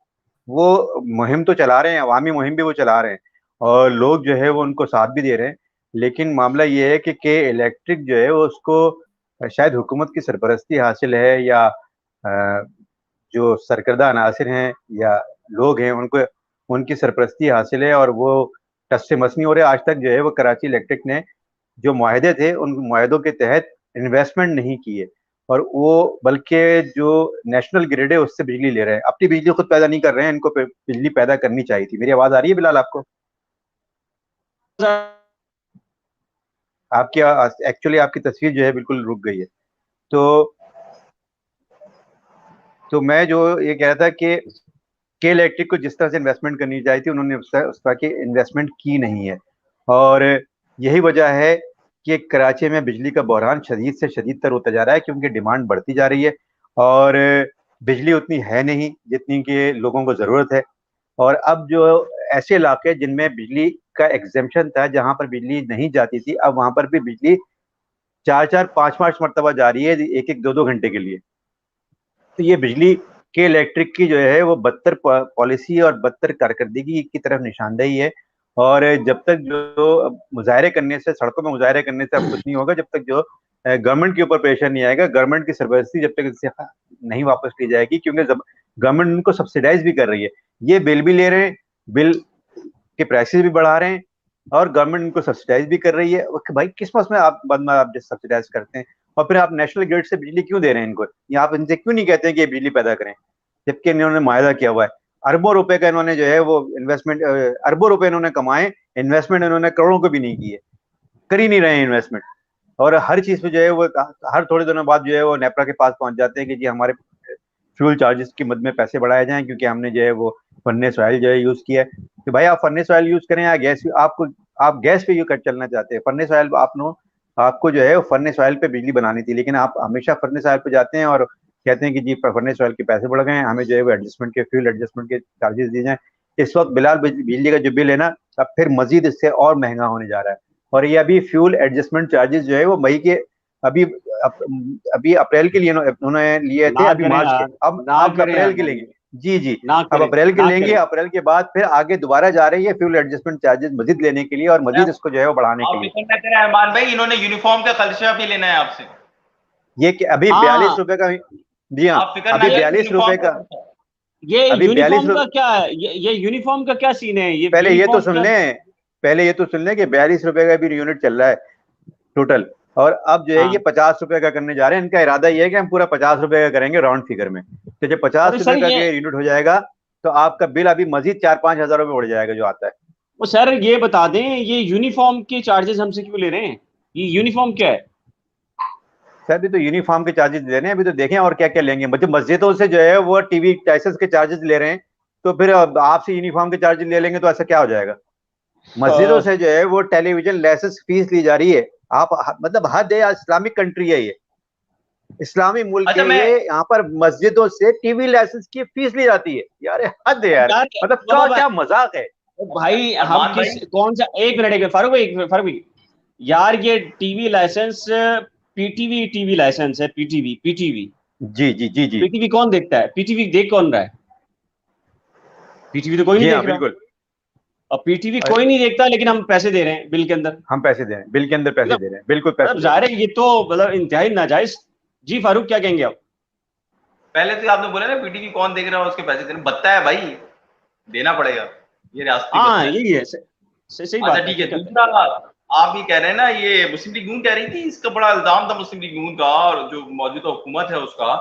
Speaker 3: वो मुहिम तो चला रहे हैं, अवामी मुहिम भी वो चला रहे हैं, और लोग जो है वो उनको साथ भी दे रहे हैं। लेकिन मामला ये है कि के इलेक्ट्रिक जो है वो उसको शायद हुकूमत की सरपरस्ती हासिल है, या जो सरकर्दा अनासिर हैं या लोग हैं उनको उनकी सरपरस्ती हासिल है, और वो टस से मस नहीं हो रहे। आज तक जो है वो कराची इलेक्ट्रिक ने जो मुआहदे थे उन मुआहदों के तहत इन्वेस्टमेंट नहीं किए, और वो बल्कि जो नेशनल ग्रिड है उससे बिजली ले रहे हैं, अपनी बिजली खुद पैदा नहीं कर रहे हैं। इनको बिजली पैदा करनी चाहिए थी। मेरी आवाज आ रही है बिलाल आपको? आपकी एक्चुअली आपकी तस्वीर जो है बिल्कुल रुक गई है। तो मैं जो ये कह रहा था कि के इलेक्ट्रिक को जिस तरह से इन्वेस्टमेंट करनी चाहिए थी उन्होंने उस तरह की इन्वेस्टमेंट की नहीं है, और यही वजह है कि कराची में बिजली का बहरान शदीद से शदीद तर होता जा रहा है, क्योंकि डिमांड बढ़ती जा रही है और बिजली उतनी है नहीं जितनी कि लोगों को ज़रूरत है। और अब जो ऐसे इलाके जिनमें बिजली का एग्जेम्पशन था, जहाँ पर बिजली नहीं जाती थी, अब वहाँ पर भी बिजली 4-4, 5-5 मरतबा जा रही है, 1-1, 2-2 घंटे के लिए। तो ये बिजली के इलेक्ट्रिक की जो है वो बदतर पॉलिसी और बदतर कारकर्दगी की तरफ निशानदेही है। और जब तक जो मुजाहरे करने से, सड़कों में मुजाहरे करने से अब कुछ नहीं होगा, जब तक जो गवर्नमेंट के ऊपर प्रेशर नहीं आएगा, गवर्नमेंट की सरबस्ती जब तक इससे नहीं वापस ली जाएगी, क्योंकि गवर्नमेंट उनको सब्सिडाइज भी कर रही है। ये बिल भी ले रहे हैं, बिल के प्राइसेस भी बढ़ा रहे हैं और गवर्नमेंट इनको सब्सिडाइज भी कर रही है। भाई किस मस में आप बाद में आप सब्सिडाइज करते हैं और फिर आप नेशनल ग्रिड से बिजली क्यों दे रहे हैं इनको, या आप इनसे क्यों नहीं कहते हैं कि ये बिजली पैदा करें, जबकि इन्होंने मायदा किया हुआ है। अरबों रुपए का इन्होंने जो है वो इन्वेस्टमेंट, अरबों रुपए इन्होंने कमाए, इन्वेस्टमेंट इन्होंने करोड़ों को भी नहीं किए, कर ही नहीं रहे हैं इन्वेस्टमेंट। और हर चीज पे जो है वो हर थोड़े दिनों बाद जो है वो नेपरा के पास पहुंच जाते हैं कि जी हमारे फ्यूल चार्जेस की मद में पैसे बढ़ाए जाएं क्योंकि हमने जो है वो फर्नेस ऑयल जो है यूज किया है। तो भाई आप फर्नेस ऑयल यूज करें या गैस, आपको आप गैस पे यूज कर चलना चाहते हैं, फर्नेस ऑयल आपको जो है फर्नेस ऑयल पे बिजली बनानी थी, लेकिन आप हमेशा फर्नेस ऑयल पे जाते हैं और कहते हैं कि जी फर्नेस ऑयल के पैसे बढ़ गए हैं, हमें जो है वो एडजस्टमेंट के फ्यूल एडजस्टमेंट के चार्जेस दिए जाएं। इस वक्त बिलाल बिजली का जो बिल है ना, अब फिर मजीद इससे और महंगा होने जा रहा है। और ये अभी फ्यूल एडजस्टमेंट चार्जेस जो है वो मई के अभी अभी अप्रैल के लिए उन्होंने लिए थे,
Speaker 1: ना
Speaker 3: अभी
Speaker 1: करें
Speaker 3: मार्च के,
Speaker 1: यार, ना
Speaker 3: अब
Speaker 1: करें
Speaker 3: अप्रैल
Speaker 1: यार,
Speaker 3: के लेंगे। जी जी,
Speaker 1: ना
Speaker 3: अब
Speaker 1: करें,
Speaker 3: अप्रैल के
Speaker 1: ना
Speaker 3: लेंगे,
Speaker 1: करें।
Speaker 3: अप्रैल के बाद फिर आगे दोबारा जा रही है फ्यूल एडजस्टमेंट चार्जेस मजीद लेने के लिए और मजीद इसको जो है वो बढ़ाने के
Speaker 2: आप
Speaker 3: लिए।
Speaker 2: फिक्र न करें अरमान भाई, इन्होंने यूनिफॉर्म का खर्चा भी लेना है आपसे।
Speaker 3: ये कि अभी
Speaker 1: हाँ,
Speaker 3: 42 रुपए का, जी हाँ,
Speaker 2: आप फिक्र ना
Speaker 3: अभी
Speaker 2: करें,
Speaker 3: 42 रुपए
Speaker 2: यूनिफॉर्म का
Speaker 3: का,
Speaker 2: खर्चा।
Speaker 1: ये
Speaker 3: अभी बयालीस
Speaker 1: यूनिफॉर्म का क्या है, ये यूनिफॉर्म का क्या सीन है, ये
Speaker 3: पहले ये तो
Speaker 1: यूनिफॉर्म
Speaker 3: सुन
Speaker 1: का?
Speaker 3: लें, पहले ये तो सुन लें कि 42 रुपए का भी यूनिट चल रहा है टोटल, और अब जो है
Speaker 1: हाँ,
Speaker 3: ये 50 रुपए का करने जा रहे हैं। इनका इरादा ये है कि हम पूरा 50 रुपए का करेंगे राउंड फिगर में। तो जब
Speaker 1: और
Speaker 3: 50 रुपए
Speaker 1: सर
Speaker 3: का
Speaker 1: ये,
Speaker 3: यूनिट हो जाएगा तो आपका बिल अभी मजीद 4-5 हजार रुपए बढ़ जाएगा जो आता है।
Speaker 1: वो सर ये बता दें, ये यूनिफॉर्म के चार्जेस हमसे क्यों ले रहे हैं? ये यूनिफॉर्म क्या है?
Speaker 3: सर अभी तो यूनिफॉर्म के चार्जेस ले रहे हैं, अभी तो देखें और क्या क्या लेंगे। मतलब मस्जिदों से जो है वो टीवी लाइसेंस के चार्जेस ले रहे हैं, तो फिर अब आपसे यूनिफॉर्म के चार्जेस ले लेंगे तो ऐसा क्या हो जाएगा। मस्जिदों से जो है वो टेलीविजन लाइसेंस फीस ली जा रही है। आप मतलब हद है, इस्लामिक कंट्री है ये, इस्लामी मुल्क
Speaker 2: अच्छा
Speaker 3: है
Speaker 2: मैं,
Speaker 3: ये, यहाँ पर मस्जिदों से टीवी लाइसेंस की फीस ली जाती है यार, हद है यार।
Speaker 1: यार
Speaker 3: मतलब क्या
Speaker 1: बाबा
Speaker 3: क्या मजाक है।
Speaker 1: भाई, हम
Speaker 2: अरमान
Speaker 1: किस
Speaker 2: भाई,
Speaker 1: कौन सा, एक मिनट, एक फारूक भाई, फारूक भाई, यार ये TV licence, PTV TV licence है, पीटीवी पीटीवी
Speaker 3: जी जी जी जी।
Speaker 1: पीटीवी कौन देखता है? पीटीवी देख कौन रहा है? पीटीवी तो कोई नहीं
Speaker 3: जी हाँ
Speaker 1: देख रहा।
Speaker 3: बिल्कुल।
Speaker 1: और पीटीवी
Speaker 3: और
Speaker 1: कोई नहीं देखता, लेकिन हम पैसे दे रहे हैं बिल के अंदर।
Speaker 3: हम पैसे दे रहे हैं, बिल के अंदर पैसे
Speaker 1: मतलब
Speaker 3: दे रहे हैं, बिल्कुल पैसे
Speaker 1: मतलब
Speaker 3: दे रहे
Speaker 1: जाहिर
Speaker 3: हैं।
Speaker 1: है ये तो मतलब इंतहाई नाजायज। जी फारूक, क्या कहेंगे आप?
Speaker 2: पहले तो आपने बोला ना पीटीवी कौन देख रहा है उसके पैसे देने, बत्ता है भाई, देना पड़ेगा, ये रियासती
Speaker 1: हाँ,
Speaker 2: बत्ता है।
Speaker 1: यही है, सही
Speaker 2: अच्छा
Speaker 1: बात है,
Speaker 2: ठीक है,
Speaker 1: हकीकत है।
Speaker 2: दूसरा आप ये कह रहे हैं ना, ये मुस्लिम लीग नून कह रही थी, इसका बड़ा इल्जाम था मुस्लिम लीग नून का और जो मौजूदा हुकूमत है उसका,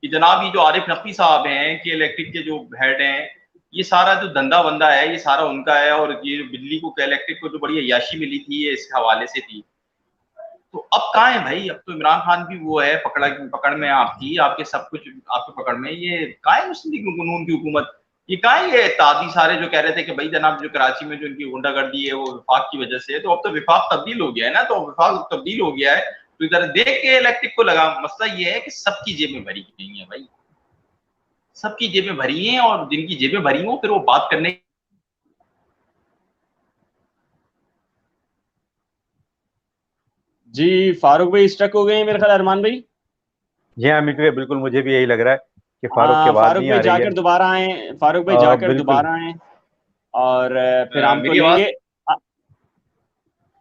Speaker 2: कि जनाब ये जो आरिफ नकवी साहब हैं कि इलेक्ट्रिक के जो हेड हैं, ये सारा जो धंधा वंदा है ये सारा उनका है, और ये जो बिजली को इलेक्ट्रिक को जो बड़ी अय्याशी मिली थी ये इस हवाले से थी। तो अब कहाँ है भाई, अब तो इमरान खान भी वो है पकड़ में आपकी, आपके सब कुछ आपके पकड़ में, ये कहाँ है मुस्लिम लीग नून की हुकूमत? ये कहाँ है ये तादी सारे जो कह रहे थे कि भाई जनाब जो कराची में जो इनकी गुंडागर्दी है वो विफाक की वजह से है, तो अब तो विफाक तब्दील हो गया है ना, तो विफाक तब्दील हो गया है, तो इधर देख के इलेक्ट्रिक को लगा। मसला ये है कि सबकी जेबें भरी गई हैं भाई, सबकी जेबें भरी हैं, और जिनकी जेबें भरी हो फिर वो बात करने।
Speaker 1: जी फारूक भाई स्टक हो गए हैं मेरे ख्याल, अरमान भाई।
Speaker 3: जी हाँ बिल्कुल बिल्कुल, मुझे भी यही लग रहा है कि फारूक की आवाज
Speaker 1: फारूक
Speaker 3: नहीं
Speaker 1: भाई
Speaker 3: आ रही है।
Speaker 1: जाकर दोबारा आए, फारूक भाई जाकर
Speaker 3: बिल्कुल।
Speaker 1: दोबारा आए, और फिर हमको
Speaker 2: मेरी आवाज,
Speaker 1: लेंगे। आ-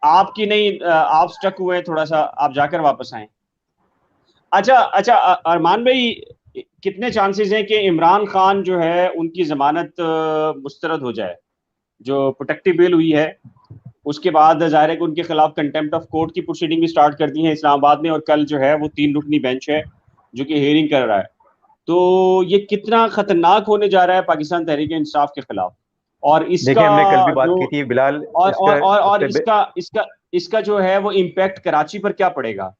Speaker 1: आपकी नहीं, आप स्टक हुए हैं थोड़ा सा, आप जाकर वापस आए। अच्छा अच्छा, अरमान भाई, कितने चांसेस हैं कि इमरान खान जो है उनकी जमानत मुस्तरद हो जाए? जो प्रोटेक्टिव बेल हुई है उसके बाद जाहिर है कि उनके खिलाफ कंटेम्प्ट ऑफ कोर्ट की प्रोसीडिंग भी स्टार्ट कर दी है इस्लामाबाद ने, और कल जो है वो 3 रुकनी बेंच है जो कि हेयरिंग कर रहा है। तो ये कितना खतरनाक होने जा रहा है पाकिस्तान तहरीक इंसाफ के खिलाफ, और
Speaker 3: देखिए
Speaker 1: इसका
Speaker 3: हमने कल भी बात
Speaker 1: जो,
Speaker 3: की थी बिलाल,
Speaker 1: और
Speaker 3: इस पे
Speaker 1: इसका इसका इसका जो है वो इम्पैक्ट कराची पर क्या पड़ेगा?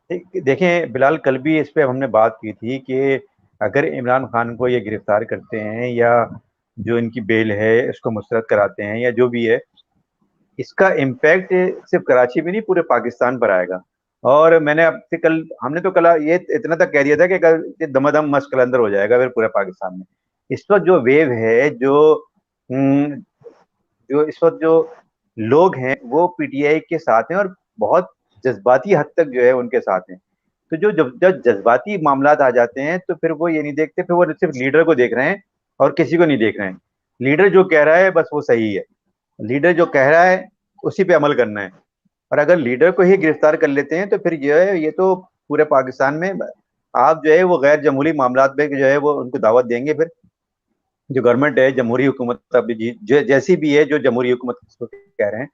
Speaker 3: देखें बिलाल, कल भी इस पे हमने बात की थी कि अगर इमरान खान को ये गिरफ्तार करते हैं या जो इनकी बेल है इसको मुस्तरद कराते हैं या जो भी है, इसका इम्पैक्ट सिर्फ कराची में नहीं पूरे पाकिस्तान पर आएगा। और मैंने आपसे कल, हमने तो कल ये इतना तक कह दिया था कि कल ये दमादम मस्त कलंदर हो जाएगा फिर पूरे पाकिस्तान में। इस वक्त जो वेव है, हम्म, जो इस वक्त जो लोग हैं वो पीटीआई के साथ हैं और बहुत जज्बाती हद तक जो है उनके साथ हैं। तो जो जब जब जज्बाती मामला आ जाते हैं तो फिर वो ये नहीं देखते, फिर वो सिर्फ लीडर को देख रहे हैं और किसी को नहीं देख रहे हैं। लीडर जो कह रहा है बस वो सही है, लीडर जो कह रहा है उसी पे अमल करना है। और अगर लीडर को ही गिरफ्तार कर लेते हैं तो फिर जो है ये तो पूरे पाकिस्तान में आप जो है वो गैर जमहूरी मामलात में जो है वो उनको दावत देंगे फिर। जो गवर्नमेंट है, जमहूरी हुकूमत अभी जैसी भी है, जो जमहूरी हुकूमत इसको कह रहे हैं,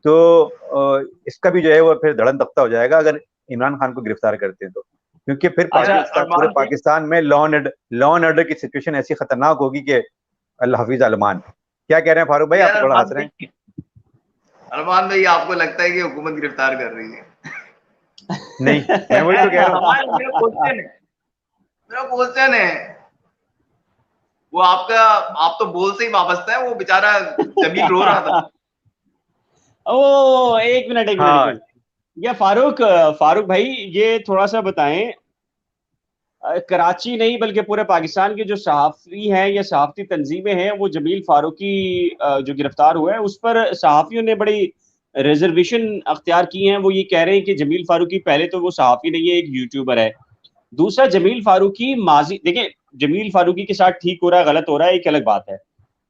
Speaker 3: तो इसका भी जो है वो फिर धड़न तख्ता हो जाएगा अगर इमरान खान को गिरफ्तार करते हैं तो, क्योंकि फिर
Speaker 1: अच्छा,
Speaker 3: पूरे पाकिस्तान में लॉ एंड ऑर्डर की सिचुएशन ऐसी खतरनाक होगी कि अल्लाह हाफिज अलमान। क्या कह रहे हैं फारूक भाई, आप थोड़ा हंस रहे हैं?
Speaker 2: अरमान भाई, आपको लगता है कि हुकूमत गिरफ्तार कर रही है?
Speaker 3: नहीं, मैं वही तो कह रहा हूँ।
Speaker 2: मेरा क्वेश्चन है वो आपका, आप तो बोल से ही वापसता है, वो बेचारा जमील रो रहा था।
Speaker 1: ओ, एक मिनट
Speaker 3: हाँ।
Speaker 1: या फारूक भाई, ये थोड़ा सा बताएं, कराची नहीं बल्कि पूरे पाकिस्तान के जो सहाफ़ी हैं या सहाफ़ती तंजीमें हैं, वो जमील फारूकी जो गिरफ्तार हुआ है उस पर सहाफ़ियों ने बड़ी रिजर्वेशन अख्तियार की हैं। वो ये कह रहे हैं कि जमील फारूकी पहले तो वो सहाफ़ी नहीं है, एक यूट्यूबर है। दूसरा, जमील फारूकी माजी, देखें, जमील फारूकी के साथ ठीक हो रहा है गलत हो रहा है एक अलग बात है,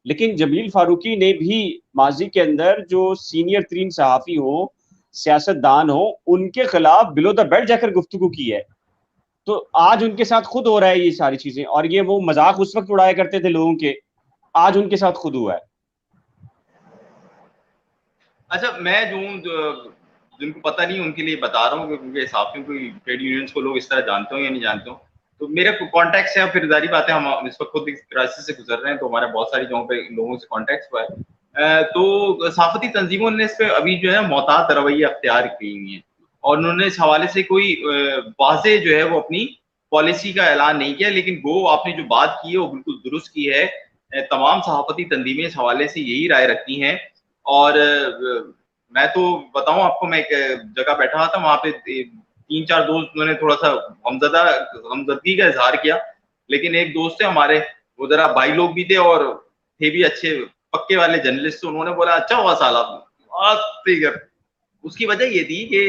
Speaker 1: लेकिन जमील फारूकी ने भी माजी के अंदर जो सीनियर तरीन सहाफ़ी हो, सियासतदान हो, उनके खिलाफ बिलो द बेल्ट जाकर गुफ्तगू की है। तो आज उनके साथ खुद हो रहा है ये सारी चीजें, और ये वो मजाक उस वक्त उड़ाया करते थे लोगों के, आज उनके साथ खुद हुआ है।
Speaker 2: अच्छा, मैं जिनको पता नहीं उनके लिए बता रहा हूँ, क्योंकि साथियों को, ट्रेड यूनियंस को लोग इस तरह जानते हो या नहीं जानते हो। तो मेरे कॉन्टैक्ट है, फिर जारी बात है, हम इस वक्त खुद इस क्राइसिस से गुजर रहे हैं, तो हमारे बहुत सारी जगहों पे लोगों से कॉन्टैक्ट हुआ है। तो सहाफती तंजीमों ने इस पर अभी जो है मोहतात रवैया अख्तियार की हुई है, और उन्होंने इस हवाले से कोई वाज़े जो है वो अपनी पॉलिसी का ऐलान नहीं किया, लेकिन वो आपने जो बात की है वो बिल्कुल दुरुस्त की है। तमाम सहाफती तंजीमें इस हवाले से यही राय रखती हैं। और मैं तो बताऊं आपको, मैं एक जगह बैठा था, वहां पे 3-4 दोस्त, उन्होंने थोड़ा सा हमदर्दी का इजहार किया, लेकिन एक दोस्त थे हमारे, वो जरा भाई लोग भी थे और थे भी अच्छे पक्के वाले जर्नलिस्ट, उन्होंने बोला अच्छा हुआ साला, ठीक है। उसकी वजह ये थी कि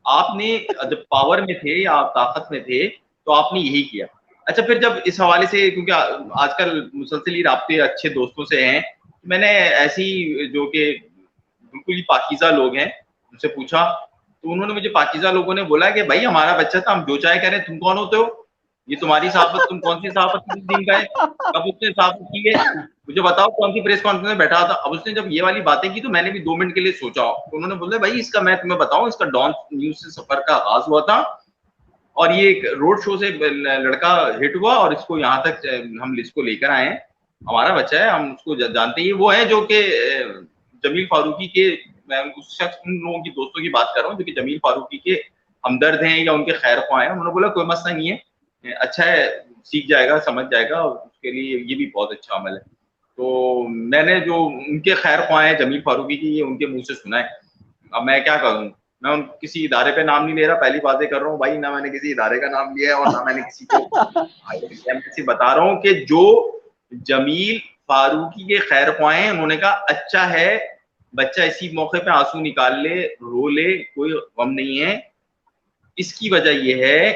Speaker 2: आपने जब पावर में थे या आप ताकत में थे तो आपने यही किया। अच्छा, फिर जब इस हवाले से, क्योंकि आजकल मुसलसल ही राब्ते अच्छे दोस्तों से हैं, मैंने ऐसी जो कि बिल्कुल ही पाकीज़ा लोग हैं उनसे पूछा, तो उन्होंने मुझे, पाकीज़ा लोगों ने बोला कि भाई हमारा बच्चा था, हम जो चाहे करें, तुम कौन होते हो, ये तुम्हारी सहाफत, तुम कौन सी सहाफत किस दिन का है, कब उसने सहाफत की है, मुझे बताओ कौन सी प्रेस कॉन्फ्रेंस में बैठा था। अब उसने जब ये वाली बातें की तो मैंने भी 2 मिनट के लिए सोचा, तो उन्होंने बोला भाई इसका मैं तुम्हें बताऊं, इसका डॉन न्यूज से सफर का आगाज हुआ था, और ये एक रोड शो से लड़का हिट हुआ, और इसको यहाँ तक हम इसको लेकर आए हैं, हमारा बच्चा है, हम उसको जानते हैं। वो है जो कि जमील फारूकी के, मैं उस शख्स, उन लोगों की दोस्तों की बात कर रहा हूँ जो कि जमील फारूकी के हमदर्द हैं या उनके खैर ख्वाह हैं। उन्होंने बोला कोई मसला नहीं है, अच्छा है, सीख जाएगा, समझ जाएगा, उसके लिए ये भी बहुत अच्छा अमल है। तो मैंने जो उनके खैर ख्वाह हैं जमील फारूकी की, ये उनके मुंह से सुना है। अब मैं क्या करूँ, मैं किसी इदारे पे नाम नहीं ले रहा, पहली बातें कर रहा हूँ भाई, ना मैंने किसी इदारे का नाम लिया है और ना मैंने किसी को मैं बता रहा हूँ कि जो जमील फारूकी के खैर ख्वाह हैं, उन्होंने कहा अच्छा है, बच्चा इसी मौके पे आंसू निकाल ले, रो ले, कोई गम नहीं है। इसकी वजह यह है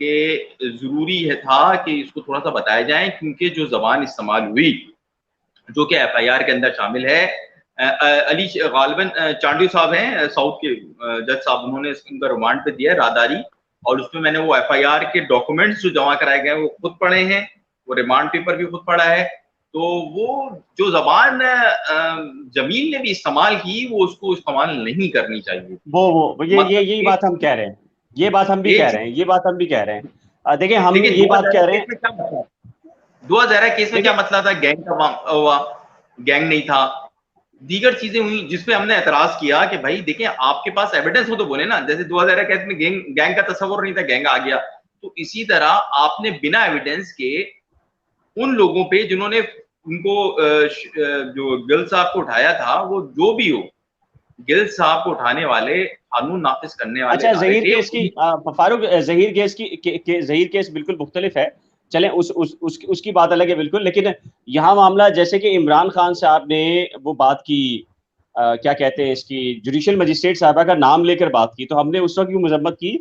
Speaker 2: कि जरूरी है था कि इसको थोड़ा सा बताया जाए, क्योंकि जो जबान इस्तेमाल हुई जो कि एफआईआर के अंदर शामिल है, अली गालिबन चांडू साहब हैं साउथ के जज साहब, उन्होंने उनका रिमांड पे दिया है राहदारी, और उसमें मैंने वो एफआईआर के डॉक्यूमेंट्स जो जमा कराए गए वो खुद पढ़े हैं, वो रिमांड पेपर भी खुद पढ़ा है। तो वो जो जबान जमील ने भी इस्तेमाल की, वो उसको इस्तेमाल नहीं करनी चाहिए।
Speaker 1: वो ये यही बात हम कह रहे हैं, ये बात हम भी कह रहे हैं, ये बात हम भी कह रहे हैं। देखिए, हम ये बात कह रहे हैं,
Speaker 2: 2000 केस में क्या मसला था, गैंग का हुआ, गैंग नहीं था, दीगर चीजें हुई जिसपे हमने एतराज किया कि भाई देखें, आपके पास एविडेंस हो तो बोले ना, जैसे 2000 केस में गैंग का तस्वर नहीं था, गैंग आ गया, तो इसी तरह आपने बिना एविडेंस के उन लोगों पे जिन्होंने उनको जो गिल साहब को उठाया था, वो जो भी हो, गिल साहब को उठाने वाले कानून नाफिज करने वाले।
Speaker 1: अच्छा, जहीर केस की, फारूक, जहीर केस की जहीर केस बिल्कुल मुख्तलिफ है, चलें उसकी बात अलग है बिल्कुल, लेकिन यहाँ मामला जैसे कि इमरान खान साहब ने वो बात की, क्या कहते हैं इसकी, जुडिशल मजिस्ट्रेट साहबा का नाम लेकर बात की, तो हमने उस वक्त भी मजम्मत की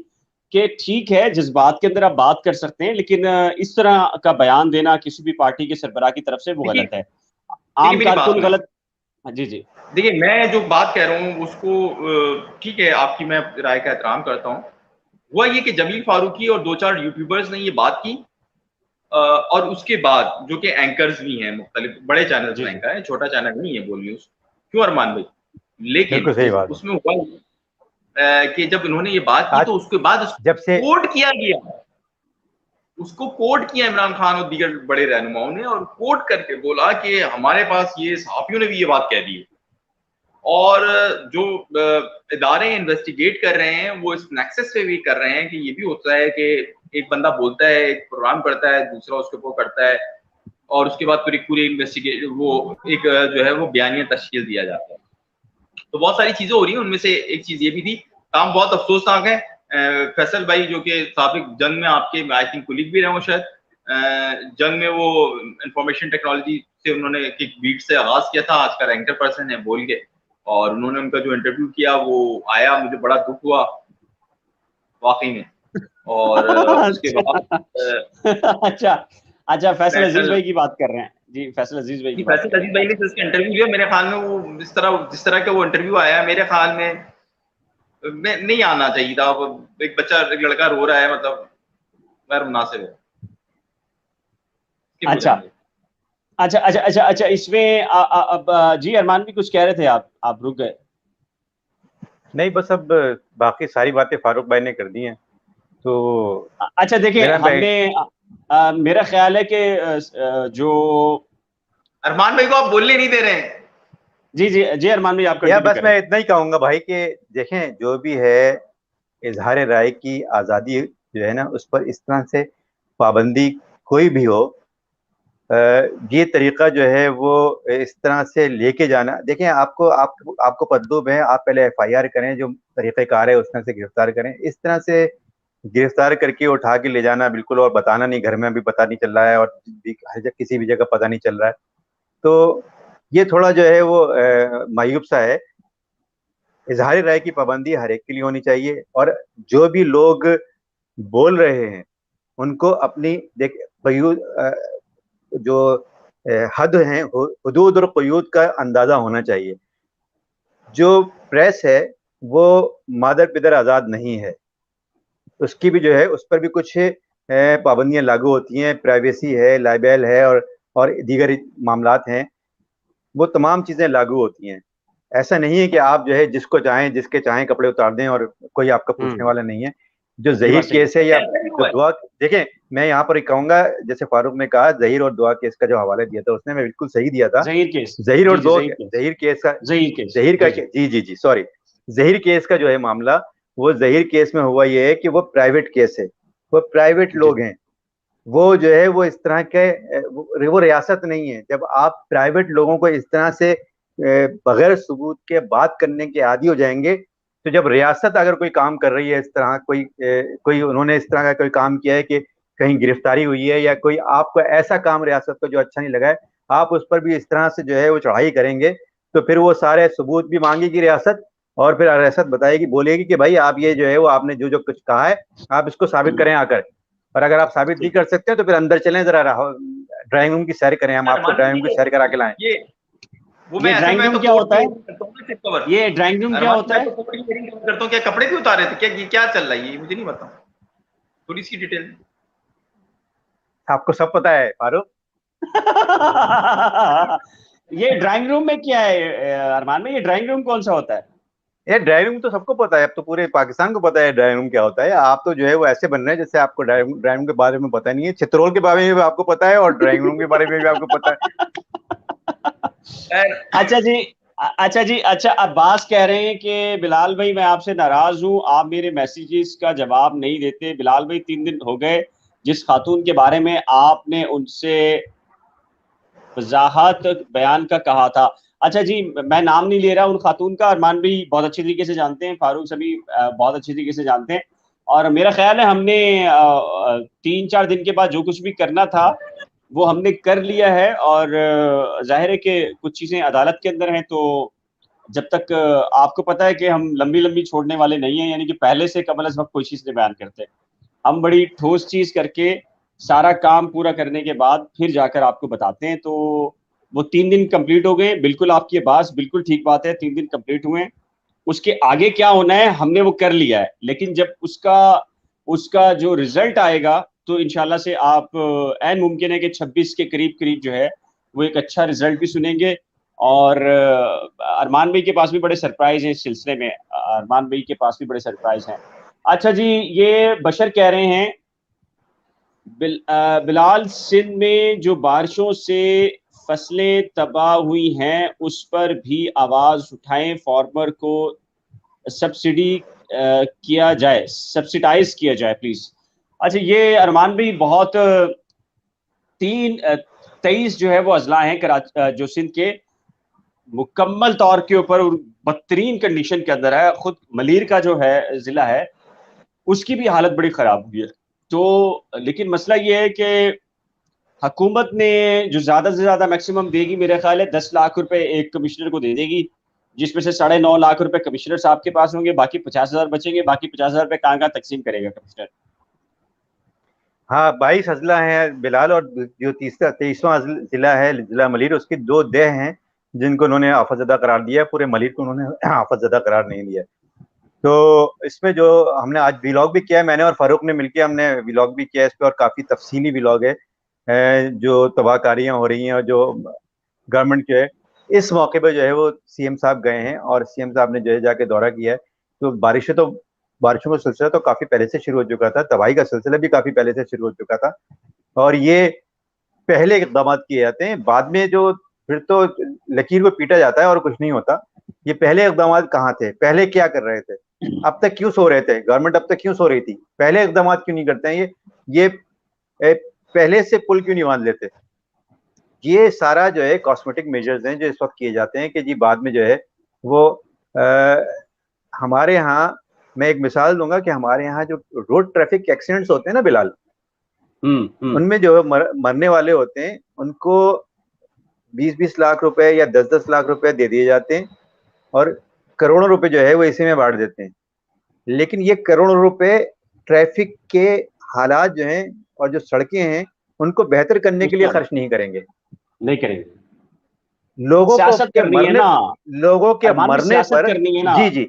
Speaker 1: कि ठीक है, जज्बात के अंदर आप बात कर सकते हैं, लेकिन इस तरह का बयान देना किसी भी पार्टी के सरबराह की तरफ से वो गलत है, आम कारकुन गलत। जी जी,
Speaker 2: देखिए, मैं जो बात कह रहा हूँ उसको, ठीक है, आपकी मैं राय का एहतराम करता हूँ। हुआ ये कि जमील फारूकी और 2-4 यूट्यूबर्स ने ये बात की, और उसके बाद जो कि एंकर्स भी हैं, मुख्तलिफ बड़े चैनल्स
Speaker 1: जी
Speaker 2: में
Speaker 1: जी
Speaker 2: एंकर है, छोटा चैनल नहीं है बोल न्यूज, क्यों अरमान भाई? लेकिन
Speaker 3: बिल्कुल सही बात है।
Speaker 2: उसमें हुआ कि जब उन्होंने ये बात की
Speaker 3: आज
Speaker 2: तो उसके बाद उसको
Speaker 3: जब से
Speaker 2: कोट किया गया, उसको कोट किया इमरान खान और दीगर बड़े रहनुमाओं ने, और कोट करके बोला कि हमारे पास ये सहाफियों ने भी ये बात कह दी है, और जो इदारे इन्वेस्टिगेट कर रहे हैं वो इस नेक्सस पे भी कर रहे हैं कि ये भी होता है कि एक बंदा बोलता है, एक प्रोग्राम करता है, दूसरा उसके ऊपर करता है, और उसके बाद फिर पूरी इन्वेस्टिगेट वो एक जो है वो बयानिया तश्कील दिया जाता है। तो बहुत सारी चीजें हो रही हैं, उनमें से एक चीज ये भी थी। काम बहुत अफसोसनाक है। फैसल भाई जो कि साबिक जंग में आपके आई थिंक कुलीग भी रहे हो शायद, जंग में वो इंफॉर्मेशन टेक्नोलॉजी से उन्होंने एक बीट से आगाज किया था, आज का रैंकर पर्सन है बोल के, और उन्होंने उनका जो इंटरव्यू किया वो आया, मुझे बड़ा दुख हुआ वाकई में। और उसके बाद
Speaker 1: अच्छा अच्छा, फैसल अजीज
Speaker 2: फैसल
Speaker 1: भाई की बात कर रहे हैं जी, फैसल अजीज भाई की बात
Speaker 2: फैसल
Speaker 1: कर रहे
Speaker 2: अजीज
Speaker 1: हैं।
Speaker 2: भाई ने जिसका इंटरव्यू लिया, मेरे ख्याल में वो जिस तरह का वो इंटरव्यू आया, मेरे ख्याल में नहीं आना चाहिए था। एक बच्चा, एक लड़का रो रहा है, मतलब गैर मुनासिब है। स्किप हो
Speaker 1: अच्छा
Speaker 2: जाएंगे।
Speaker 1: अच्छा अच्छा अच्छा अच्छा, इसमें अब जी अरमान भी कुछ कह रहे थे, आप रुक गए।
Speaker 3: नहीं, बस अब बाकी सारी बातें फारूक भाई ने कर दी हैं। तो
Speaker 1: अच्छा देखिए,
Speaker 3: मेरा भाई,
Speaker 1: हमने मेरा ख्याल है कि जो
Speaker 2: अरमान भाई को आप बोलने नहीं दे रहे हैं।
Speaker 1: जी जी जी अरमान भाई, आप
Speaker 3: या
Speaker 1: कंटिन्यू
Speaker 3: बस
Speaker 1: करें।
Speaker 3: मैं इतना ही कहूंगा भाई कि देखें, जो भी है इजहार राय की आज़ादी जो है ना, उस पर इस तरह से पाबंदी कोई भी हो, ये तरीका जो है वो इस तरह से लेके जाना, देखें आपको पददूब है, आप पहले एफआईआर करें, जो तरीक़ेकार है उस तरह से गिरफ्तार करें। इस तरह से गिरफ्तार करके उठा के ले जाना बिल्कुल, और बताना नहीं, घर में भी पता नहीं चल रहा है और हर जगह किसी भी जगह पता नहीं चल रहा है, तो ये थोड़ा जो है वो मायूब सा है। इजहार राय की पाबंदी हर एक के लिए होनी चाहिए, और जो भी लोग बोल रहे हैं उनको अपनी देख कयूद जो हद है, हदूद और कयूद का अंदाजा होना चाहिए। जो प्रेस है वो मादर पिदर आज़ाद नहीं है, उसकी भी जो है उस पर भी कुछ पाबंदियां लागू होती हैं, प्राइवेसी है, लाइबेल है, और दीगर मामलात हैं, वो तमाम चीज़ें लागू होती हैं। ऐसा नहीं है कि आप जो है जिसको चाहें, जिसके चाहें कपड़े उतार दें और कोई आपका पूछने वाला नहीं है। जो
Speaker 1: ये
Speaker 3: जहीर
Speaker 1: बात सही
Speaker 3: केस है, या
Speaker 2: ऐसा क्यों
Speaker 3: जो
Speaker 2: हुआ है?
Speaker 3: दुआ, देखें मैं यहाँ पर एक कहूंगा, जैसे फारूक ने कहा जहीर और दुआ केस का जो हवाला दिया था उसने, मैं बिल्कुल सही दिया था।
Speaker 1: जहीर केस।
Speaker 3: जहीर और
Speaker 1: जी जी,
Speaker 3: दुआ,
Speaker 1: जहीर केस।
Speaker 3: जहीर केस का,
Speaker 1: जहीर केस,
Speaker 3: जहीर का
Speaker 1: जी जी
Speaker 3: जी जी जी सॉरी, जहीर केस का जो है मामला, वो जहीर केस में हुआ ये है कि वो प्राइवेट केस है, वो प्राइवेट
Speaker 1: जी
Speaker 3: लोग हैं, वो जो है वो इस तरह के वो रियासत नहीं है। जब आप प्राइवेट लोगों को इस तरह से बगैर सबूत के बात करने के आदी हो जाएंगे, तो जब रियासत अगर कोई काम कर रही है इस तरह, कोई उन्होंने इस तरह का कोई काम किया है कि कहीं गिरफ्तारी हुई है, या कोई आपको ऐसा काम रियासत को जो अच्छा नहीं लगा है, आप उस पर भी इस तरह से जो है वो चढ़ाई करेंगे, तो फिर वो सारे सबूत भी मांगेगी रियासत, और फिर रियासत बताएगी, बोलेगी कि भाई आप ये जो है वो आपने जो जो कुछ कहा है आप इसको साबित करें आकर। और अगर आप साबित नहीं
Speaker 1: जी।
Speaker 3: कर सकते तो फिर अंदर चलें, जरा ड्राइंग रूम की सैर करें, हम आपको
Speaker 2: अरमान
Speaker 3: ड्राइंग रूम की सैर करा के लाएं।
Speaker 2: ये वो मैं
Speaker 1: ये
Speaker 2: असल
Speaker 1: ड्राइंग
Speaker 2: में
Speaker 1: रूम
Speaker 2: तो
Speaker 1: क्या
Speaker 2: कोर्ट
Speaker 1: होता
Speaker 2: की
Speaker 1: है?
Speaker 2: hearing करता हूँ ना, कवर।
Speaker 1: ये ड्राइंग रूम क्या
Speaker 2: अरमान
Speaker 1: होता
Speaker 2: मैं
Speaker 1: है?
Speaker 2: तो कोर्ट की hearing cover करता हूँ, क्या कपड़े भी उतारे थे क्या? ये क्या चल रहा है, ये मुझे नहीं पता, थोड़ी सी डिटेल।
Speaker 3: आपको सब पता है फारूक।
Speaker 1: ये ड्राइंग रूम में क्या है अरमान में, ये ड्राइंग रूम कौन सा होता है?
Speaker 3: ये ड्राइंग रूम तो सबको पता है, अब तो पूरे पाकिस्तान को पता है ड्राइंग रूम क्या होता है। आप तो जो है वो ऐसे बन रहे हैं जैसे आपको ड्राइंग ड्राइंग रूम के बारे में पता नहीं है। चित्रोल के बारे में भी आपको पता है और ड्राइंग रूम के बारे में भी आपको पता है।
Speaker 1: अच्छा जी, अच्छा जी, अच्छा अब्बास कह रहे हैं कि बिलाल भाई मैं आपसे नाराज हूं, आप मेरे मैसेजेस का जवाब नहीं देते। बिलाल भाई 3 दिन हो गए, जिस खातून के बारे में आपने उनसे वजाहत बयान का कहा था। अच्छा जी, मैं नाम नहीं ले रहा उन खातून का, अरमान भी बहुत अच्छी तरीके से जानते हैं, फारूक सभी बहुत अच्छी तरीके से जानते हैं, और मेरा ख्याल है हमने 3-4 दिन के बाद जो कुछ भी करना था वो हमने कर लिया है, और जाहिर है कि कुछ चीज़ें अदालत के अंदर हैं, तो जब तक आपको पता है कि हम लंबी लंबी छोड़ने वाले नहीं हैं, यानी कि पहले से कबल अज़ वक्त कोई चीज़ नहीं बयान करते, हम बड़ी ठोस चीज़ करके सारा काम पूरा करने के बाद फिर जाकर आपको बताते हैं। तो वो 3 दिन कंप्लीट हो गए, बिल्कुल आपकी ये बात बिल्कुल ठीक बात है, 3 दिन कंप्लीट हुए हैं, उसके आगे क्या होना है हमने वो कर लिया है, लेकिन जब उसका उसका जो रिजल्ट आएगा तो इंशाल्लाह से आप ऐन मुमकिन है कि 26 के करीब जो है वो एक अच्छा रिजल्ट भी सुनेंगे। और अरमान भाई के पास भी बड़े सरप्राइज हैं इस सिलसिले में, अरमान भाई के पास भी बड़े सरप्राइज हैं। अच्छा जी, ये बशर कह रहे हैं बिलाल, सिंध में जो बारिशों से फसलें तबाह हुई हैं उस पर भी आवाज उठाएं, फार्मर को सब्सिडी किया जाए, सब्सिडाइज किया जाए प्लीज। अच्छा, ये अरमान भाई बहुत 23 जो है वो अजला हैं कराची जो सिंध के मुकम्मल तौर के ऊपर बदतरीन कंडीशन के अंदर है। खुद मलीर का जो है जिला है उसकी भी हालत बड़ी खराब हुई है। तो लेकिन मसला ये है कि हुकूमत ने जो ज्यादा से ज्यादा मैक्सिमम देगी, मेरा ख्याल है 10 लाख रुपए एक कमिश्नर को दे देगी, जिसमें से 9.5 लाख रुपए कमिश्नर साहब के पास होंगे, बाकी 50,000 बचेंगे। बाकी 50,000 रुपए कहाँ तकसीम करेगा कमिश्नर?
Speaker 3: हाँ, 22 अजला है बिलाल, और जो 23वां जिला है जिला मलिर, उसकी 2 देह हैं जिनको उन्होंने आफतजदा करार दिया है। पूरे मलिर को उन्होंने आफतजदा करार नहीं दिया। तो इसमें जो हमने आज व्लॉग भी किया है, मैंने और फारूक ने मिलकर हमने व्लॉग भी किया है इस पर, और काफ़ी तफसीली व्लॉग है जो तबाहकारियाँ हो रही हैं और जो गवर्नमेंट जो है इस मौके पर जो है वो सीएम साहब गए हैं, और सीएम साहब ने जो है जाके दौरा किया है। तो बारिशों का सिलसिला तो काफ़ी पहले से शुरू हो चुका था, तबाही का सिलसिला भी काफ़ी पहले से शुरू हो चुका था, और ये पहले इकदाम किए जाते हैं, बाद में जो फिर तो लकीर को पीटा जाता है और कुछ नहीं होता। ये पहले इकदाम कहाँ थे? पहले क्या कर रहे थे? अब तक क्यों सो रहे थे? गवर्नमेंट अब तक क्यों सो रही थी? पहले इकदाम क्यों नहीं करते हैं? ये पहले से पुल क्यों नहीं बांध लेते? ये सारा जो है कॉस्मेटिक मेजर्स हैं जो इस वक्त किए जाते हैं कि जी बाद में जो है वो हमारे यहाँ, मैं एक मिसाल दूंगा कि हमारे यहाँ जो रोड ट्रैफिक एक्सीडेंट्स होते हैं ना बिलाल, उनमें जो मरने वाले होते हैं उनको 20-20 लाख रुपए या 10-10 लाख रुपए दे दिए जाते हैं, और करोड़ों रुपए जो है वो इसी में बांट देते हैं। लेकिन ये करोड़ों रुपए ट्रैफिक के हालात जो हैं और जो सड़कें हैं उनको बेहतर करने के लिए खर्च नहीं करेंगे। लोगों के मरने पर जी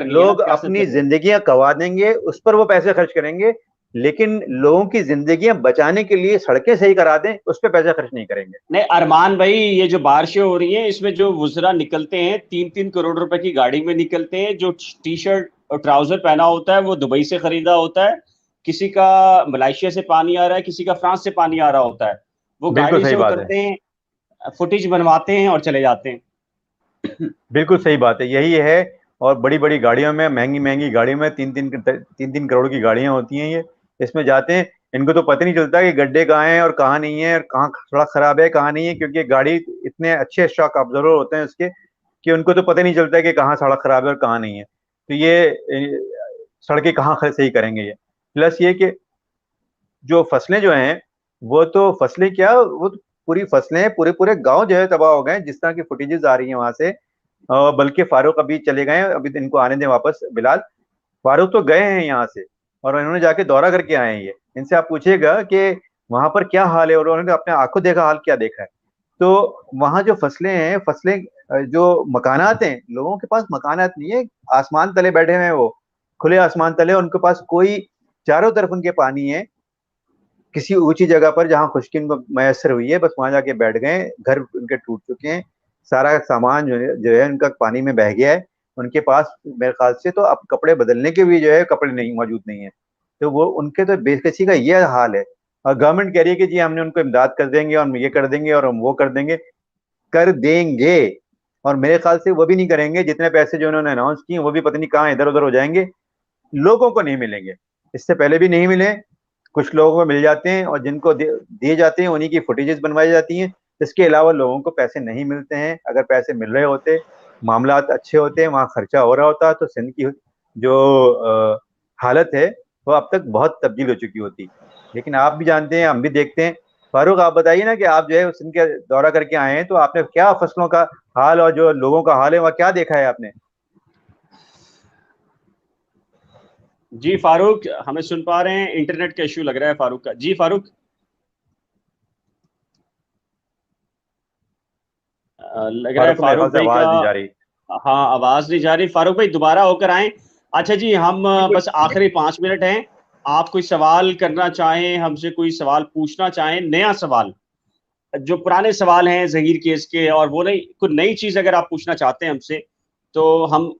Speaker 3: लोग अपनी जिंदगियां गंवा देंगे, उस पर वो पैसे खर्च करेंगे, लेकिन लोगों की जिंदगियां बचाने के लिए सड़कें सही करा दें उस पर पैसा खर्च नहीं करेंगे।
Speaker 1: नहीं अरमान भाई, ये जो बारिशें हो रही हैं इसमें जो वुज़रा निकलते हैं 3-3 करोड़ रुपए की गाड़ी में निकलते हैं, जो टी शर्ट और ट्राउजर पहना होता है वो दुबई से खरीदा होता है, किसी का मलेशिया से पानी आ रहा है, किसी का फ्रांस से पानी आ रहा होता है, वो गाड़ी से उतरते हैं, फुटेज बनवाते हैं और चले जाते हैं।
Speaker 3: बिल्कुल सही बात है, यही है। और बड़ी बड़ी गाड़ियों में, महंगी गाड़ियों में 3-3 करोड़ की गाड़ियां होती हैं, ये इसमें जाते हैं। इनको तो पता नहीं चलता कि गड्ढे कहाँ हैं और कहाँ नहीं है, और कहाँ सड़क खराब है कहाँ नहीं है, क्योंकि गाड़ी इतने अच्छे शॉक ऑब्जर्वर होते हैं उसके कि उनको तो पता नहीं चलता कि कहाँ सड़क खराब है और कहाँ नहीं है। तो ये सड़कें कहाँ सही करेंगे ये। प्लस ये कि जो फसलें जो हैं वो तो फसलें क्या, वो तो पूरी फसलें, पूरे गांव जो है तबाह हो गए, जिस तरह की फुटेजेस आ रही हैं वहां से। बल्कि फारूक अभी चले गए, अभी इनको आने दें वापस बिलाल। फारूक तो गए हैं यहाँ से और इन्होंने जाके दौरा करके आए हैं। ये इनसे आप पूछिएगा कि वहां पर क्या हाल है, और उन्होंने अपने आंखों देखा हाल क्या देखा है। तो वहां जो फसलें हैं, जो मकानात हैं, लोगों के पास मकानात नहीं है, आसमान तले बैठे हुए हैं, वो खुले आसमान तले, उनके पास कोई, चारों तरफ उनके पानी है, किसी ऊंची जगह पर जहां खुश्की उनको मैसर हुई है बस वहां जाके बैठ गए। घर उनके टूट चुके हैं, सारा सामान जो है उनका पानी में बह गया है। उनके पास मेरे ख्याल से तो अब कपड़े बदलने के भी जो है कपड़े नहीं मौजूद नहीं है। तो वो उनके तो बेकसी का ये हाल है, और गवर्नमेंट कह रही है कि जी हमने उनको इमदाद कर देंगे और हम ये कर देंगे और हम वो कर देंगे। कर देंगे, और मेरे ख्याल से वो भी नहीं करेंगे। जितने पैसे जो उन्होंने अनाउंस किए वो भी पता नहीं कहाँ इधर उधर हो जाएंगे, लोगों को नहीं मिलेंगे। इससे पहले भी नहीं मिले, कुछ लोगों को मिल जाते हैं और जिनको दिए जाते हैं उन्हीं की फुटेजेस बनवाई जाती हैं। इसके अलावा लोगों को पैसे नहीं मिलते हैं। अगर पैसे मिल रहे होते, मामला अच्छे होते, वहाँ खर्चा हो रहा होता, तो सिंध की जो हालत है वो अब तक बहुत तब्दील हो चुकी होती। लेकिन आप भी जानते हैं, हम भी देखते हैं। फारूक, आप बताइए ना कि आप जो है सिंध के दौरा करके आए हैं, तो आपने क्या फसलों का हाल और जो लोगों का हाल है वह क्या देखा है आपने?
Speaker 1: जी फारूक, हमें सुन पा रहे हैं? इंटरनेट का इश्यू लग रहा है फारूक का। जी फारूक, लग रहा है फारूक भाई का
Speaker 3: नहीं जा रही।
Speaker 1: हाँ, आवाज नहीं जा रही। फारूक भाई दोबारा होकर आए। अच्छा जी, हम बस आखिरी 5 मिनट हैं, आप कोई सवाल करना चाहें, हमसे कोई सवाल पूछना चाहें, नया सवाल, जो पुराने सवाल हैं ज़हीर केस के, और वो नहीं, कोई नई चीज़ अगर आप पूछना चाहते हैं हमसे, तो हम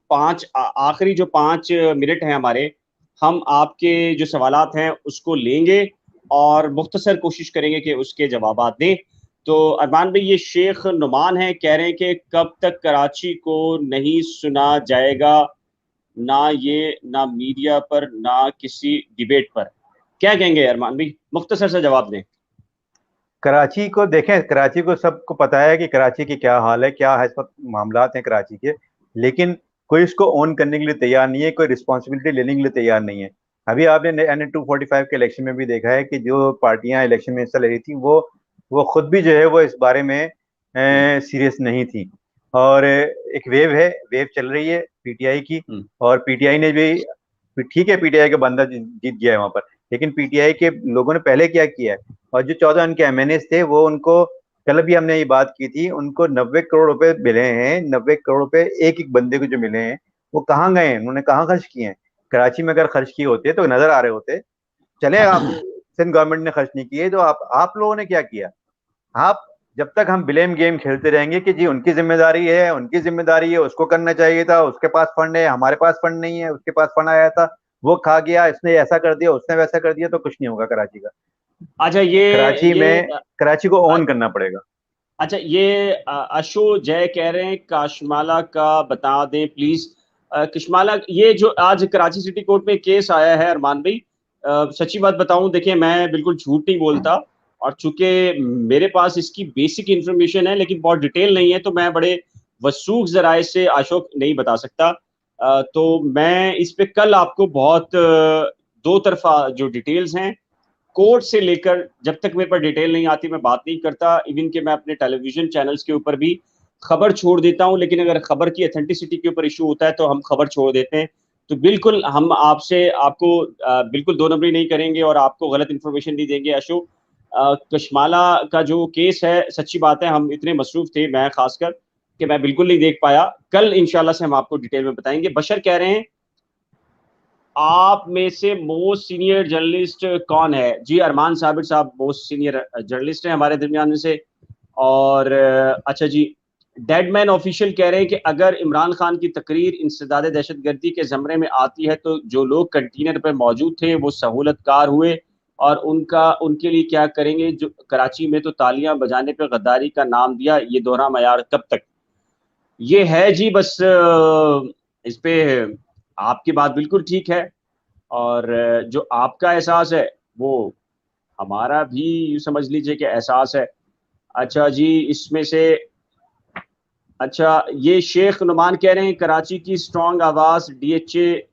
Speaker 1: आखिरी जो 5 मिनट हैं हमारे, हम आपके जो सवालात हैं उसको लेंगे और मुख्तसर कोशिश करेंगे कि उसके जवाबात दें। तो अरमान भाई, ये शेख नुमान हैं, कह रहे हैं कि कब तक कराची को नहीं सुना जाएगा, ना ये, ना मीडिया पर, ना किसी डिबेट पर। क्या कहेंगे अरमान भाई, मुख्तसर से जवाब दें।
Speaker 3: कराची को देखें, कराची को सबको पता है कि कराची की क्या हाल है, क्या है इस वक्त मामलात हैं कराची के, लेकिन कोई इसको ऑन करने के लिए तैयार नहीं है, कोई रिस्पॉन्सिबिलिटी लेने के लिए तैयार नहीं है। अभी आपने NA-245 के इलेक्शन में भी देखा है कि जो पार्टियां इलेक्शन में हिस्सा ले रही थी वो खुद भी जो है वो इस बारे में सीरियस नहीं थी। और एक वेव चल रही है पीटीआई की, और पीटीआई ने भी, ठीक है पीटीआई का बंदा जीत गया है वहां पर, लेकिन पीटीआई के लोगों ने पहले क्या किया है, और जो 14 उनके एमएनएस थे वो, उनको कल भी हमने ये बात की थी, उनको 90 करोड़ रुपए मिले हैं, 90 करोड़ रुपए एक एक बंदे को जो मिले हैं, वो कहाँ गए हैं, उन्होंने कहाँ खर्च किए हैं? कराची में अगर खर्च किए होते तो नजर आ रहे होते। चले, आप सिंध गवर्नमेंट ने खर्च नहीं किए तो आप लोगों ने क्या किया? आप, जब तक हम ब्लेम गेम खेलते रहेंगे कि जी उनकी जिम्मेदारी है, उनकी जिम्मेदारी है, उसको करना चाहिए था, उसके पास फंड है, हमारे पास फंड नहीं है, उसके पास फंड आया था, वो खा गया, इसने ऐसा कर दिया, उसने वैसा कर दिया, तो कुछ नहीं होगा कराची का।
Speaker 1: अच्छा,
Speaker 3: कराची को ऑन करना पड़ेगा।
Speaker 1: अच्छा, ये अशो जय कह रहे हैं काशमाला का बता दें प्लीज। कश्माला, ये जो आज कराची सिटी कोर्ट में केस आया है अरमान भाई, सच्ची बात बताऊं, देखिए मैं बिल्कुल झूठ नहीं बोलता, और चूंकि मेरे पास इसकी बेसिक इंफॉर्मेशन है लेकिन बहुत डिटेल नहीं है, तो मैं बड़े वसूख जराए से अशोक नहीं बता सकता। तो मैं इस पे कल आपको बहुत दो तरफा जो डिटेल्स हैं, कोर्ट से लेकर, जब तक मेरे पर डिटेल नहीं आती मैं बात नहीं करता। इवन कि मैं अपने टेलीविजन चैनल्स के ऊपर भी खबर छोड़ देता हूं, लेकिन अगर खबर की अथेंटिसिटी के ऊपर इशू होता है तो हम खबर छोड़ देते हैं। तो बिल्कुल हम आपको बिल्कुल दो नंबरी नहीं करेंगे और आपको गलत इन्फॉर्मेशन नहीं देंगे अशोक। कश्माला का जो केस है, सच्ची बात है, हम इतने मसरूफ थे, मैं खासकर, कि मैं बिल्कुल नहीं देख पाया। कल इंशाल्लाह से हम आपको डिटेल में बताएंगे। बशर कह रहे हैं आप में से मोस्ट सीनियर जर्नलिस्ट कौन है? जी, अरमान साबिर साहब मोस्ट सीनियर जर्नलिस्ट हैं हमारे दरमियान में से। और अच्छा जी, डेडमैन ऑफिशियल कह रहे हैं कि अगर इमरान खान की तकरीर इंसदाद दहशतगर्दी के ज़मरे में आती है तो जो लोग कंटेनर पर मौजूद थे वो सहूलतकार हुए, और उनके लिए क्या करेंगे? जो कराची में तो तालियां बजाने पर गद्दारी का नाम दिया, ये दोहरा मयार कब तक? ये है जी, बस इस पे आपकी बात बिल्कुल ठीक है, और जो आपका एहसास है वो हमारा भी यूँ समझ लीजिए कि एहसास है। अच्छा जी, इसमें से, अच्छा, ये शेख नुमान कह रहे हैं कराची की स्ट्रॉन्ग आवाज़ डीएचए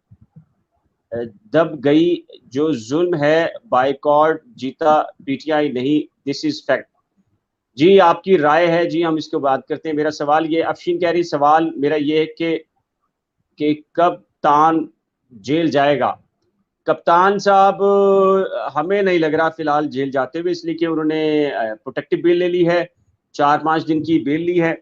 Speaker 1: दब गई, जो जुल्म है बाइकॉट जीता पीटीआई नहीं, दिस इज फैक्ट। जी, आपकी राय है जी, हम इसको बात करते हैं। मेरा सवाल ये, अफशीन कह रही, सवाल मेरा ये है कि कप्तान जेल जाएगा? कप्तान साहब, हमें नहीं लग रहा फिलहाल जेल जाते हुए, इसलिए कि उन्होंने प्रोटेक्टिव बेल ले ली है, 4-5 दिन की बेल ली है,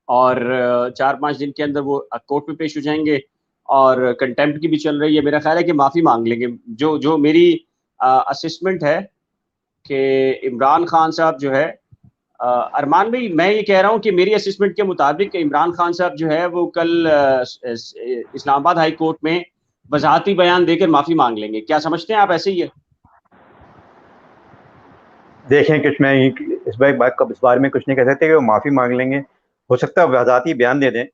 Speaker 1: और 4-5 दिन के अंदर वो कोर्ट में पेश हो जाएंगे, और कंटेम्प्ट की भी चल रही है। मेरा ख्याल है कि माफ़ी मांग लेंगे। जो जो मेरी असेसमेंट है कि इमरान खान साहब जो है, अरमान भाई, मैं ये कह रहा हूँ कि मेरी असेसमेंट के मुताबिक इमरान खान साहब जो है वो कल इस्लामाबाद हाई कोर्ट में वजाहती बयान देकर माफी मांग लेंगे। क्या समझते हैं आप, ऐसे ही है?
Speaker 3: देखें, कुछ मैं इस बारे में कुछ नहीं कह सकते कि वो माफी मांग लेंगे। हो सकता है वजाहती बयान दे दें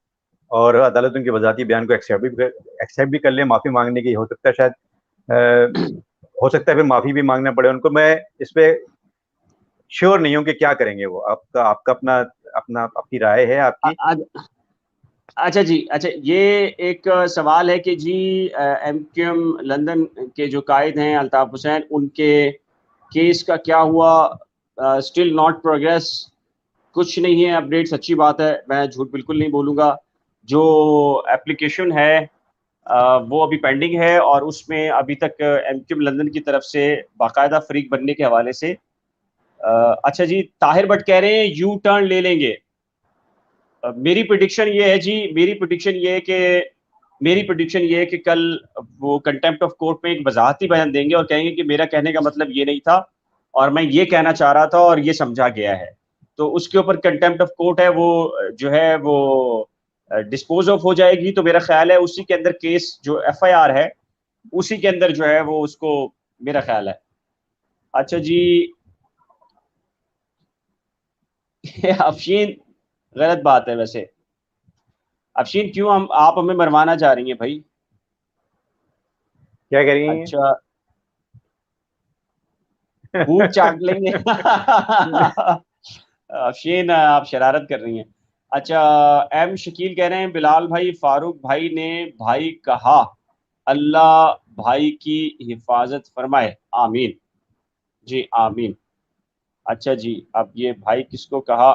Speaker 3: और अदालत उनके वजाहती बयान को एक्सेप्ट भी कर ले, माफी मांगने की हो सकता है शायद, हो सकता है फिर माफी भी मांगना पड़े उनको। मैं इस पे श्योर नहीं हूँ कि क्या करेंगे वो। आपका आपका अपना अपना अपनी राय है आपकी।
Speaker 1: अच्छा जी, अच्छा, ये एक सवाल है कि जी एमक्यूएम लंदन के जो कायद हैं अल्ताफ हुसैन, उनके केस का क्या हुआ? स्टिल नॉट प्रोग्रेस, कुछ नहीं है अपडेट। सच्ची बात है, मैं झूठ बिल्कुल नहीं बोलूँगा। जो एप्लीकेशन है वो अभी पेंडिंग है, और उसमें अभी तक एमक्यूएम लंदन की तरफ से बाकायदा फरीक बनने के हवाले से, अच्छा जी, ताहिर भट्ट कह रहे हैं यू टर्न ले लेंगे। मेरी प्रिडिक्शन ये है जी, मेरी प्रिडिक्शन ये है कि मेरी प्रेडिक्शन ये है कि कल वो कंटेम्प्ट ऑफ कोर्ट में एक वजाहती बयान देंगे और कहेंगे कि मेरा कहने का मतलब ये नहीं था और मैं ये कहना चाह रहा था और ये समझा गया है। तो उसके ऊपर कंटेम्प्ट ऑफ कोर्ट है, वो जो है वो डिस्पोज ऑफ हो जाएगी। तो मेरा ख्याल है उसी के अंदर केस जो एफआईआर है उसी के अंदर जो है वो उसको, मेरा ख्याल है। अच्छा जी अफशीन, गलत बात है वैसे। अफशीन क्यों आप हमें मरवाना चाह रही हैं भाई?
Speaker 3: क्या कह रही हैं?
Speaker 1: अच्छा, खूब चाट लेंगे अफशीन आप शरारत कर रही हैं। अच्छा, एम शकील कह रहे हैं बिलाल भाई फारूक भाई ने भाई कहा, अल्लाह भाई की हिफाजत फरमाए, आमीन। जी आमीन। अच्छा जी, अब ये भाई किसको कहा?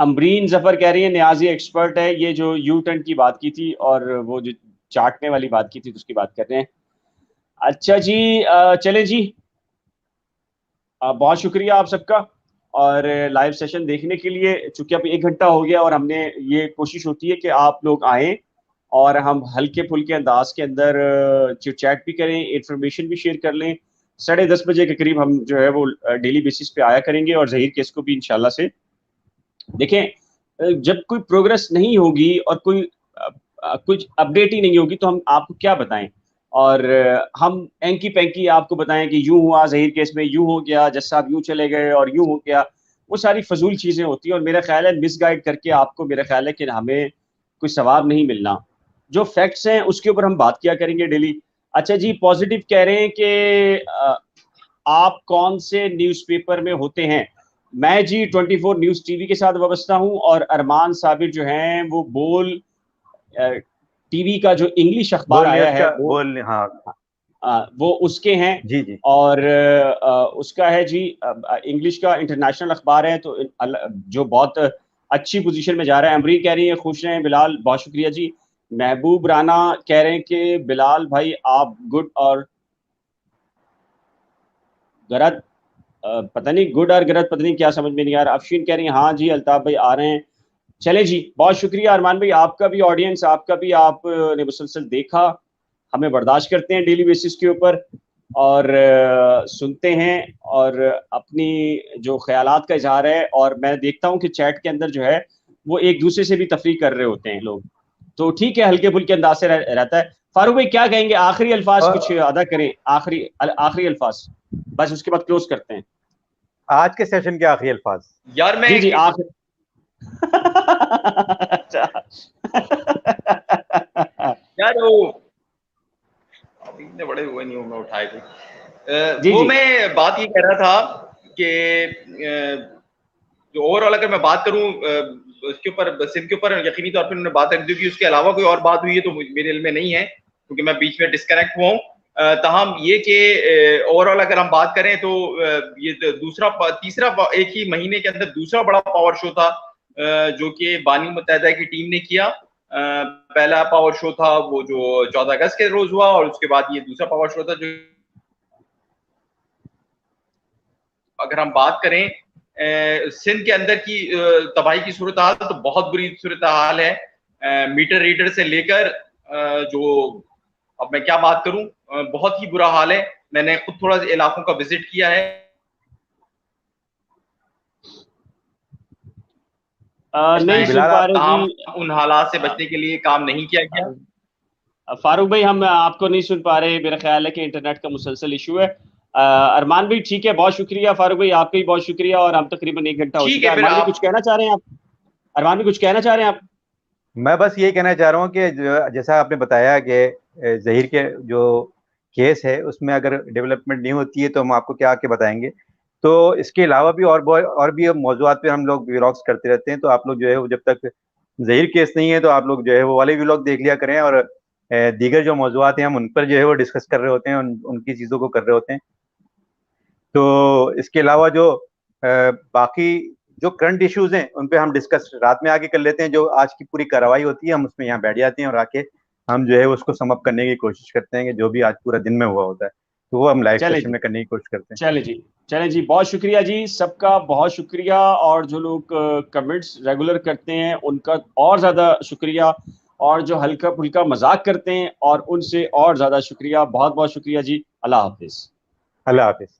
Speaker 1: अमरीन जफर कह रही है न्याजी एक्सपर्ट है, ये जो यू टर्न की बात की थी और वो जो चाटने वाली बात की थी उसकी बात कर रहे हैं। अच्छा जी, चले जी, बहुत शुक्रिया आप सबका और लाइव सेशन देखने के लिए। चूंकि अब 1 घंटा हो गया और हमने ये कोशिश होती है कि आप लोग आएँ और हम हल्के फुल्के अंदाज के अंदर चिट चैट भी करें, इंफॉर्मेशन भी शेयर कर लें। 10:30 बजे के करीब हम जो है वो डेली बेसिस पे आया करेंगे और जहीर केस को भी इंशाल्लाह से देखें। जब कोई प्रोग्रेस नहीं होगी और कोई कुछ अपडेट ही नहीं होगी तो हम आपको क्या बताएं, और हम एंकी पैंकी आपको बताएं कि यूं हुआ जहीर केस में, यूं हो गया, जज साहब यूं चले गए और यूं हो गया, वो सारी फजूल चीजें होती हैं और मेरा ख्याल है मिसगाइड करके आपको, मेरा ख्याल है कि हमें कोई सवाब नहीं मिलना। जो फैक्ट्स हैं उसके ऊपर हम बात किया करेंगे डेली। अच्छा जी, पॉजिटिव कह रहे हैं कि आप कौन से न्यूज़पेपर में होते हैं? मैं जी 24 न्यूज़ टीवी के साथ वाबस्ता हूं और अरमान साबिर जो हैं वो बोल टीवी का जो इंग्लिश अखबार
Speaker 3: बोल
Speaker 1: आया
Speaker 3: न्यूज
Speaker 1: है
Speaker 3: का
Speaker 1: वो,
Speaker 3: बोल, हाँ
Speaker 1: वो उसके हैं।
Speaker 3: जी जी।
Speaker 1: और उसका है जी इंग्लिश का इंटरनेशनल अखबार है, तो जो बहुत अच्छी पोजीशन में जा रहा है। अमरीन कह रही है खुश रहें बिलाल, बहुत शुक्रिया जी। महबूब राना कह रहे हैं कि बिलाल भाई आप गुड और गरत, पता नहीं गुड और गलत, पता नहीं क्या समझ में नहीं आ रहा। अफशीन कह रही है हाँ जी अल्ताफ भाई आ रहे हैं। चले जी, बहुत शुक्रिया अरमान भाई, आपका भी ऑडियंस, आपका भी आपने मुसलसल देखा, हमें बर्दाश्त करते हैं डेली बेसिस के ऊपर और सुनते हैं और अपनी जो ख्यालात का इजहार है। और मैं देखता हूँ कि चैट के अंदर जो है वो एक दूसरे से भी तफरीक कर रहे होते हैं लोग, तो ठीक है, हल्के फुल्के अंदाज से रहता है। फारूक भाई क्या कहेंगे, आखिरी अल्फाज कुछ
Speaker 3: और
Speaker 1: अदा करें, आखिरी अल्फाज, बस उसके बाद क्लोज करते हैं।
Speaker 3: आज के सेशन के आखिरी अल्फाज।
Speaker 2: यार मैं
Speaker 1: जी जी आखिर अच्छा
Speaker 2: यार वो अभी इतने बड़े हुए नहीं होंगे उठाए थे।
Speaker 1: जी
Speaker 2: वो
Speaker 1: जी
Speaker 2: मैं बात ये कह रहा था कि जो ओवरऑल अगर मैं बात करूं उसके ऊपर सिंध के ऊपर यकीनी तौर पर उन्होंने बात कर दी कि उसके अलावा कोई और बात हुई है तो मेरे इल्म में नहीं है क्योंकि मैं बीच में डिस्कनेक्ट हुआ हूँ। ताहम ये कि ओवरऑल अगर हम बात करें तो ये तीसरा एक ही महीने के अंदर दूसरा बड़ा पावर शो था जो कि बानी मुत्तहिदा की टीम ने किया। पहला पावर शो था वो जो 14 अगस्त के रोज हुआ और उसके बाद ये दूसरा पावर शो था जो, अगर हम बात करें सिंध के अंदर की तबाही की सूरत हाल तो बहुत बुरी सूरत हाल है। मीटर रीडर से लेकर जो, अब मैं क्या बात करूं, बहुत ही बुरा हाल है। मैंने खुद थोड़ा इलाकों का विजिट किया है।
Speaker 1: नहीं सुन
Speaker 3: बिलाल
Speaker 1: पा
Speaker 3: आप
Speaker 1: रहे जी।
Speaker 2: उन हालात से बचने के लिए काम नहीं किया गया।
Speaker 1: फारूक भाई हम आपको नहीं सुन पा रहे, मेरा ख्याल है कि इंटरनेट का मुसलसल इशू है। अरमान भाई ठीक है, बहुत शुक्रिया फारूक भाई, आपका भी बहुत शुक्रिया और हम तकरीबन 1 घंटा हो
Speaker 2: ठीक
Speaker 1: चुका
Speaker 2: है
Speaker 1: है।
Speaker 2: फिर
Speaker 1: अरमान भाई
Speaker 2: आप,
Speaker 1: कुछ कहना चाह रहे हैं आप? अरमान भाई कुछ कहना चाह रहे हैं आप?
Speaker 3: मैं बस ये कहना चाह रहा हूँ कि जैसा आपने बताया कि जहीर के जो केस है उसमें अगर डेवलपमेंट नहीं होती है तो हम आपको क्या आके बताएंगे। तो इसके अलावा भी और भी मौजूद पे हम लोग व्लॉग्स करते रहते हैं, तो आप लोग जो है वो जब तक जहीर केस नहीं है तो आप लोग जो है वो वाले व्लॉग देख लिया करें और दीगर जो मौजूद हैं हम उन पर जो है वो डिस्कस कर रहे होते हैं, उनकी चीज़ों को कर रहे होते हैं। तो इसके अलावा जो बाकी जो करंट इश्यूज हैं उन पे हम डिस्कस रात में आके कर लेते हैं। जो आज की पूरी कार्रवाई होती है हम उसमें यहाँ बैठ जाते हैं और आके हम जो है उसको समअप करने की कोशिश करते हैं कि जो भी आज पूरा दिन में हुआ होता है। तो वो हम लाइव
Speaker 1: चले
Speaker 3: सेशन में करने की कोशिश करते हैं।
Speaker 1: चलें जी, बहुत शुक्रिया जी, सबका बहुत शुक्रिया। और जो लोग कमेंट्स रेगुलर करते हैं उनका और ज़्यादा शुक्रिया, और जो हल्का फुल्का मजाक करते हैं और उनसे और ज़्यादा शुक्रिया। बहुत बहुत शुक्रिया जी। अल्लाह हाफिज़।
Speaker 3: अल्लाह हाफिज़।